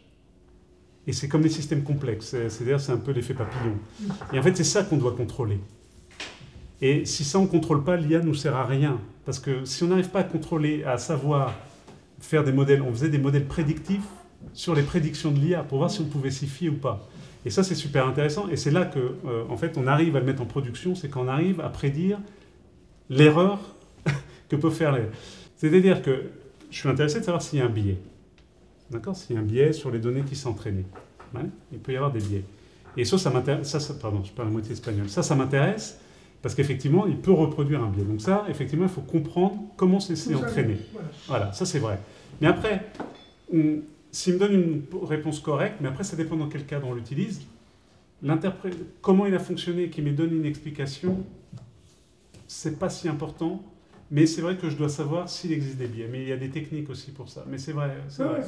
Et c'est comme les systèmes complexes, c'est-à-dire c'est un peu l'effet papillon. Et en fait, c'est ça qu'on doit contrôler. Et si ça, on ne contrôle pas, l'IA ne nous sert à rien. Parce que si on n'arrive pas à contrôler, à savoir faire des modèles, on faisait des modèles prédictifs sur les prédictions de l'IA pour voir si on pouvait s'y fier ou pas. Et ça, c'est super intéressant. Et c'est là que, en fait, on arrive à le mettre en production, c'est qu'on arrive à prédire l'erreur que peut faire l'IA. C'est-à-dire que je suis intéressé de savoir s'il y a un biais. D'accord ? S'il y a un biais sur les données qui sont entraînées. Ouais, il peut y avoir des biais. Et ça m'intéresse. Pardon, je parle à moitié espagnol. Ça m'intéresse parce qu'effectivement, il peut reproduire un biais. Donc ça, effectivement, il faut comprendre comment c'est entraîné. Voilà, ça c'est vrai. Mais après, s'il me donne une réponse correcte, mais après, ça dépend dans quel cadre on l'utilise, comment il a fonctionné, qu'il me donne une explication, c'est pas si important. Mais c'est vrai que je dois savoir s'il existe des biais. Mais il y a des techniques aussi pour ça. Mais c'est vrai. C'est vrai.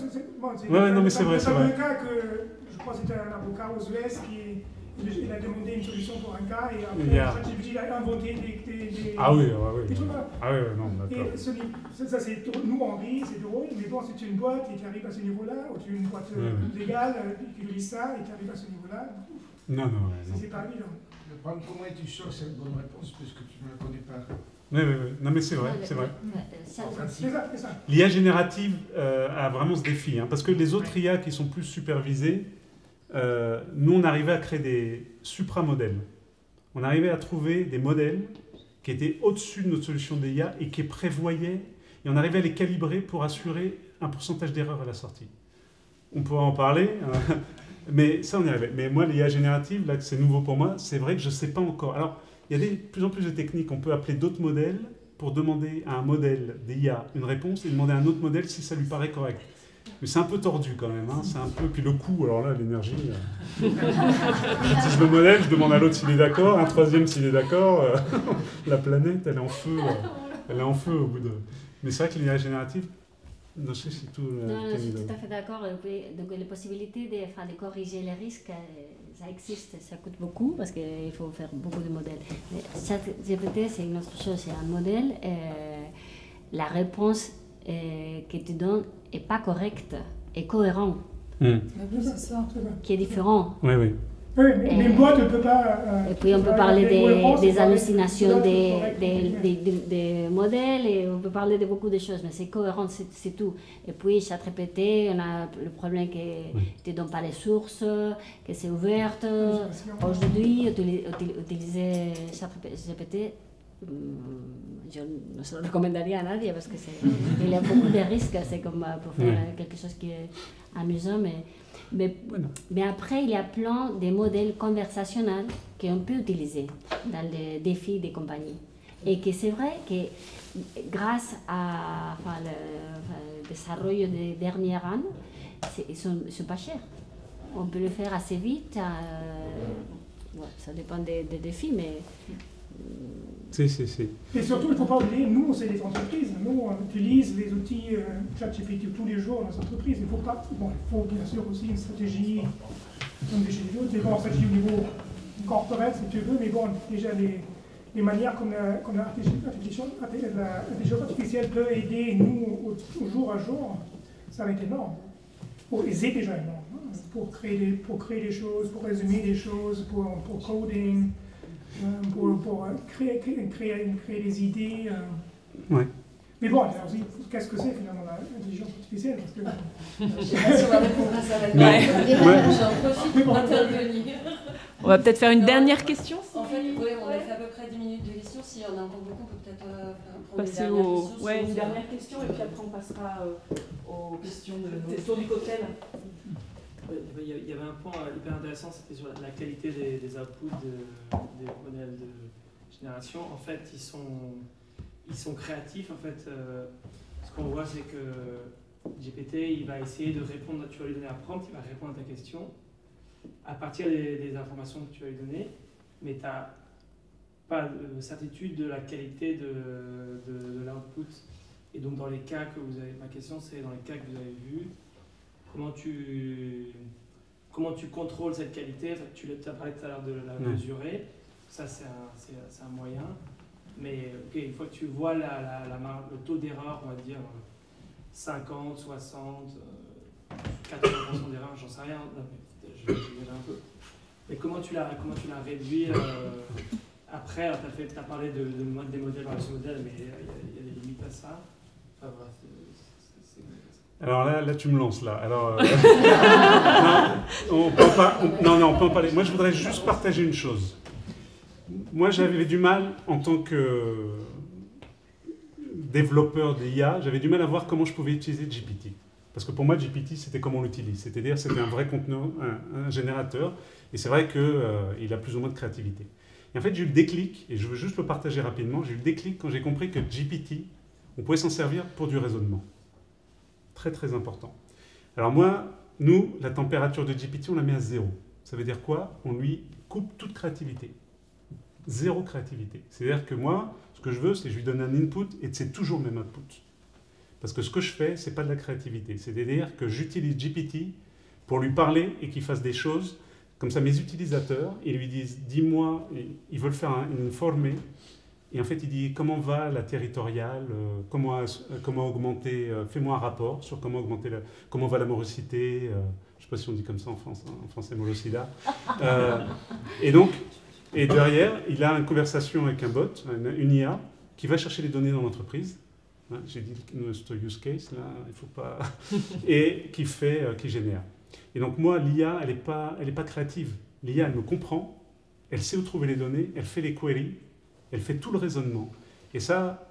Non, mais c'est vrai. C'est un cas que, je crois que c'était un avocat aux US qui il a demandé une solution pour un cas et après ChatGPT a inventé des Ah oui. des trucs. Ah oui, non, d'accord. Et ça, c'est nous on rit, c'est drôle, mais bon, si tu es une boîte et tu arrives à ce niveau-là, ou tu es une boîte légale qui utilise ça et tu arrives à ce niveau-là, non. C'est pas évident. Le problème, comment es-tu sûr que c'est une bonne réponse puisque tu ne la connais pas? Oui. Non, mais c'est vrai, c'est vrai. C'est ça. L'IA générative a vraiment ce défi, hein, parce que les autres IA qui sont plus supervisées, nous, on arrivait à créer des supramodèles. On arrivait à trouver des modèles qui étaient au-dessus de notre solution d'IA et qui prévoyaient, et on arrivait à les calibrer pour assurer un pourcentage d'erreur à la sortie. On pourra en parler. Mais ça, on y arrive. Mais moi, l'IA générative, là, c'est nouveau pour moi, c'est vrai que je ne sais pas encore. Alors, il y a de plus en plus de techniques. On peut appeler d'autres modèles pour demander à un modèle d'IA une réponse et demander à un autre modèle si ça lui paraît correct. Mais c'est un peu tordu quand même. Hein. C'est un peu... Puis le coût, alors là, l'énergie... J'utilise le modèle, je demande à l'autre s'il est d'accord, un troisième s'il est d'accord. La planète, elle est en feu. Elle est en feu au bout de... Mais c'est vrai que l'IA générative, non, c'est tout... Non, je suis tout à fait d'accord. Donc, les possibilités de corriger les risques, ça existe, ça coûte beaucoup parce qu'il faut faire beaucoup de modèles. Mais ChatGPT, c'est une autre chose. C'est un modèle. La réponse que tu donnes n'est pas correcte et cohérente. Qui est différent. Oui, oui. Oui, mais moi, tu ne peux pas... et puis on peut parler des hallucinations des modèles, et on peut parler de beaucoup de choses, mais c'est cohérent, c'est tout. Et puis, ChatGPT, on a le problème que tu ne donnes pas les sources, que c'est ouvert. Aujourd'hui, utiliser ChatGPT, je ne se le recommanderais à nadie parce qu'il y a beaucoup de risques, c'est comme pour faire quelque chose qui est amusant, mais après, il y a plein de modèles conversationnels qu'on peut utiliser dans les défis des compagnies. Et que c'est vrai que grâce à le développement des dernières années, ils sont pas chers. On peut le faire assez vite. Ça dépend des défis, mais... Si. Et surtout, il ne faut pas oublier, nous, c'est des entreprises. Nous, on utilise les outils ChatGPT tous les jours dans les entreprises. Il faut pas... Bon, il faut bien sûr aussi une stratégie, comme des chez les autres, mais bon, en fait, au niveau corporate, si tu veux, mais bon, déjà, les manières comme l'intelligence artificielle peut aider nous au jour à jour, ça va être énorme. C'est déjà énorme. Hein, pour créer des choses, pour résumer des choses, pour coding, pour créer des idées. Ouais. Mais bon, alors, qu'est-ce que c'est finalement l'intelligence artificielle? Parce que... Je ne sais pas si on va répondre à ça maintenant. J'en profite pour intervenir. On va peut-être faire une dernière question. En fait, oui, on a fait à peu près 10 minutes de questions. Si on a encore beaucoup, on peut peut-être passer une dernière question et puis après on passera aux questions autour du cocktail. Il y avait un point hyper intéressant, c'était sur la qualité des outputs des modèles de génération. En fait, ils sont créatifs. En fait, ce qu'on voit, c'est que GPT, il va essayer de répondre. Tu vas lui donner un prompt, il va répondre à ta question à partir des informations que tu vas lui donner, mais tu n'as pas de certitude de la qualité de l'output. Et donc, dans les cas que vous avez, ma question, c'est dans les cas que vous avez vus, comment tu contrôles cette qualité? Enfin, tu as parlé tout à l'heure de la mesurer, ça c'est un moyen, mais une fois que tu vois le taux d'erreur, on va dire 50, 60, 80% d'erreur, j'en sais rien, je vais un peu. Mais comment tu l'as réduit après? Tu as parlé des modèles par ce modèle, mais il y a des limites à ça. Enfin, voilà, alors là, tu me lances là. Alors, on peut en parler. Moi, je voudrais juste partager une chose. Moi, j'avais du mal, en tant que développeur d'IA, j'avais du mal à voir comment je pouvais utiliser GPT. Parce que pour moi, GPT, c'était comment on l'utilise. C'est-à-dire, c'était un vrai conteneur, un générateur. Et c'est vrai qu'il a plus ou moins de créativité. Et en fait, j'ai eu le déclic, et je veux juste le partager rapidement, j'ai eu le déclic quand j'ai compris que GPT, on pouvait s'en servir pour du raisonnement. Très, très important. Alors nous, la température de GPT, on la met à 0. Ça veut dire quoi? On lui coupe toute créativité. Zéro créativité. C'est-à-dire que moi, ce que je veux, c'est que je lui donne un input et c'est toujours le même output. Parce que ce que je fais, c'est pas de la créativité. C'est-à-dire que j'utilise GPT pour lui parler et qu'il fasse des choses. Comme ça, mes utilisateurs, ils lui disent, dis-moi, ils veulent faire une formée. Et en fait, il dit, comment va la territoriale, comment augmenter, fais-moi un rapport sur comment augmenter, comment va la morosité, je ne sais pas si on dit comme ça en France, hein, en français, morosida. Et derrière, il a une conversation avec un bot, une IA, qui va chercher les données dans l'entreprise. Hein, j'ai dit notre use case, là, il ne faut pas... et qui génère. Et donc moi, l'IA, elle n'est pas créative. L'IA, elle me comprend, elle sait où trouver les données, elle fait les queries, elle fait tout le raisonnement. Et ça,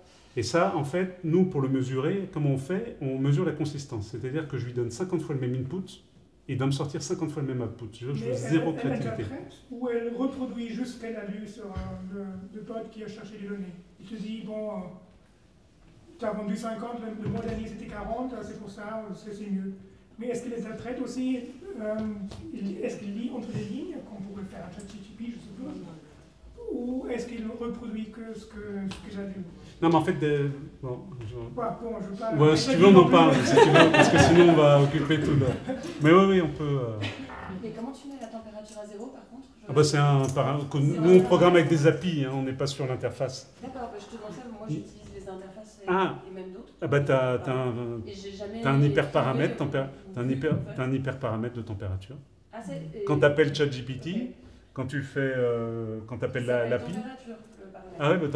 en fait, nous, pour le mesurer, comment on fait? On mesure la consistance. C'est-à-dire que je lui donne 50 fois le même input, et il doit me sortir 50 fois le même output. Je veux Mais zéro elle créativité. interprète ou elle reproduit juste ce qu'elle a lu sur le pod qui a cherché les données. Il te dit, bon, tu as vendu 50, le mois dernier c'était 40, c'est pour ça, c'est mieux. Mais est-ce qu'elle interprète aussi, est-ce qu'elle lit entre les lignes, qu'on pourrait faire un ChatGPT, je suppose, ou est-ce qu'il reproduit que ce que j'ai lu? Non, mais en fait, bon, je veux pas... Ouais, si tu veux, on en parle, si tu veux, parce que sinon on va occuper tout le... Mais oui, on peut... Mais comment tu mets la température à 0 par contre? Ah bah c'est nous on programme avec des API, hein, on n'est pas sur l'interface. D'accord, bah je te demande ça, moi j'utilise les interfaces et même d'autres. Ah bah t'as un hyperparamètre, t'as un hyperparamètre de température. Ah, quand tu appelles ChatGPT, quand tu fais, quand tu appelles l'API. Ah ouais, bah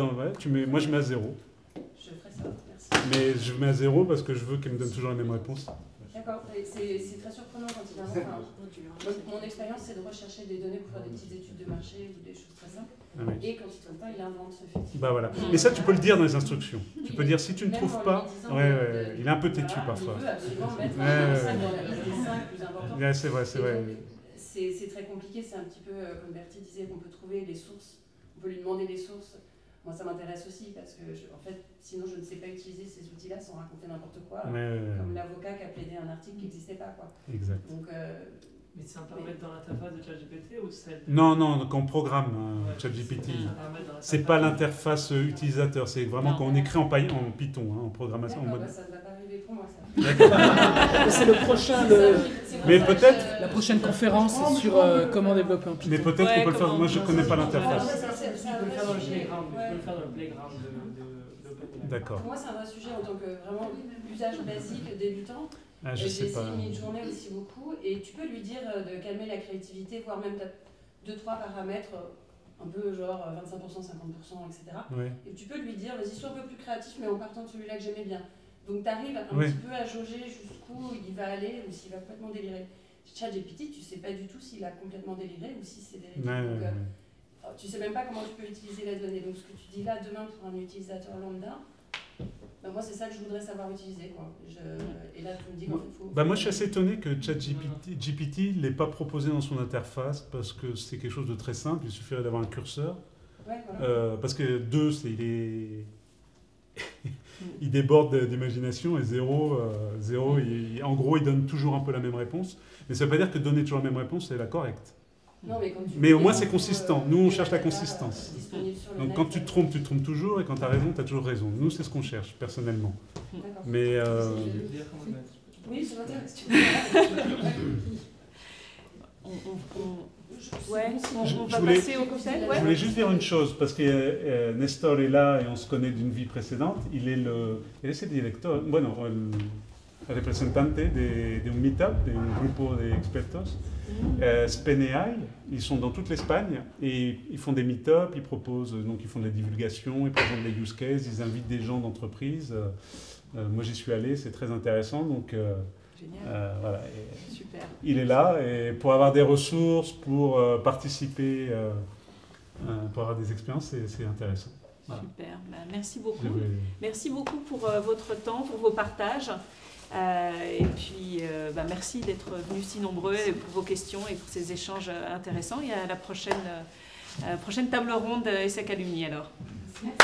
moi je mets à 0. Je ferai ça, merci. Mais je mets à 0 parce que je veux qu'elle me donne toujours la même réponse. D'accord, c'est très surprenant quand il invente. Mon expérience, c'est de rechercher des données pour faire des petites études de marché ou des choses très simples. Ah oui. Et quand il ne trouve pas, il invente ce fait. Bah voilà. Mais ça, tu peux le dire dans les instructions. Tu peux dire si tu ne trouves pas. Il est un peu têtu parfois. Il veut absolument mettre ça dans la liste des 5 plus importants. C'est vrai, c'est vrai. C'est très compliqué, c'est un petit peu comme Bertie disait, qu'on peut trouver les sources, on peut lui demander les sources. Moi, ça m'intéresse aussi parce que, en fait, sinon, je ne sais pas utiliser ces outils-là sans raconter n'importe quoi, comme l'avocat qui a plaidé un article qui n'existait pas, quoi. Exact. Donc, mais c'est un paramètre dans l'interface de ChatGPT ou celle Non, quand on programme ChatGPT, c'est pas l'interface utilisateur, c'est vraiment quand on écrit en Python, en programmation. En mode... ça ne va pas arriver pour moi, ça. C'est le prochain. Mais peut-être. La prochaine conférence sur comment développer en Python. Mais peut-être qu'on peut le faire. Moi, je ne connais pas l'interface. Tu peux le faire dans le playground de l'OpenAI. D'accord. Pour moi, c'est un vrai sujet en tant que vraiment usage basique, débutant. Ah, j'ai essayé une journée aussi beaucoup. Et tu peux lui dire de calmer la créativité, voire même 2-3 paramètres, un peu genre 25%, 50%, etc. Ouais. Et tu peux lui dire, vas-y, sois un peu plus créatif, mais en partant de celui-là que j'aimais bien. Donc tu arrives un petit peu à jauger jusqu'où il va aller ou s'il va complètement délirer. ChatGPT, tu ne sais pas du tout s'il a complètement déliré ou si c'est véridique. Donc tu ne sais même pas comment tu peux utiliser la donnée. Donc ce que tu dis là demain pour un utilisateur lambda, ben moi c'est ça que je voudrais savoir utiliser, quoi. Et là tu me dis qu'en fait il faut... Moi je suis assez étonné que ChatGPT ne l'ait pas proposé dans son interface parce que c'est quelque chose de très simple, il suffirait d'avoir un curseur. Ouais, voilà. Parce que 2, il déborde d'imagination et 0, en gros, il donne toujours un peu la même réponse. Mais ça ne veut pas dire que donner toujours la même réponse, c'est la correcte. Non, mais au moins, c'est consistant. Nous, on cherche la consistance. Donc, quand tu te trompes toujours. Et quand tu as raison, tu as toujours raison. Nous, c'est ce qu'on cherche, personnellement. Mais... Oui, ça m'intéresse. On va passer au cocktail. Je voulais juste dire une chose, parce que Nestor est là et on se connaît d'une vie précédente. Il est le directeur, el representante de un meetup, un grupo de expertos, SpenAI. Ils sont dans toute l'Espagne et ils font des meetups, ils proposent, donc ils font de la divulgation, ils présentent des use cases, ils invitent des gens d'entreprise. Moi j'y suis allé, c'est très intéressant. Donc, voilà. Super. Il est là et pour avoir des ressources, pour participer, pour avoir des expériences, c'est intéressant. Voilà. Super, merci beaucoup. Merci beaucoup pour votre temps, pour vos partages. Et puis, merci d'être venus si nombreux et pour vos questions et pour ces échanges intéressants. Et à la prochaine table ronde ESSEC Alumni alors. Merci.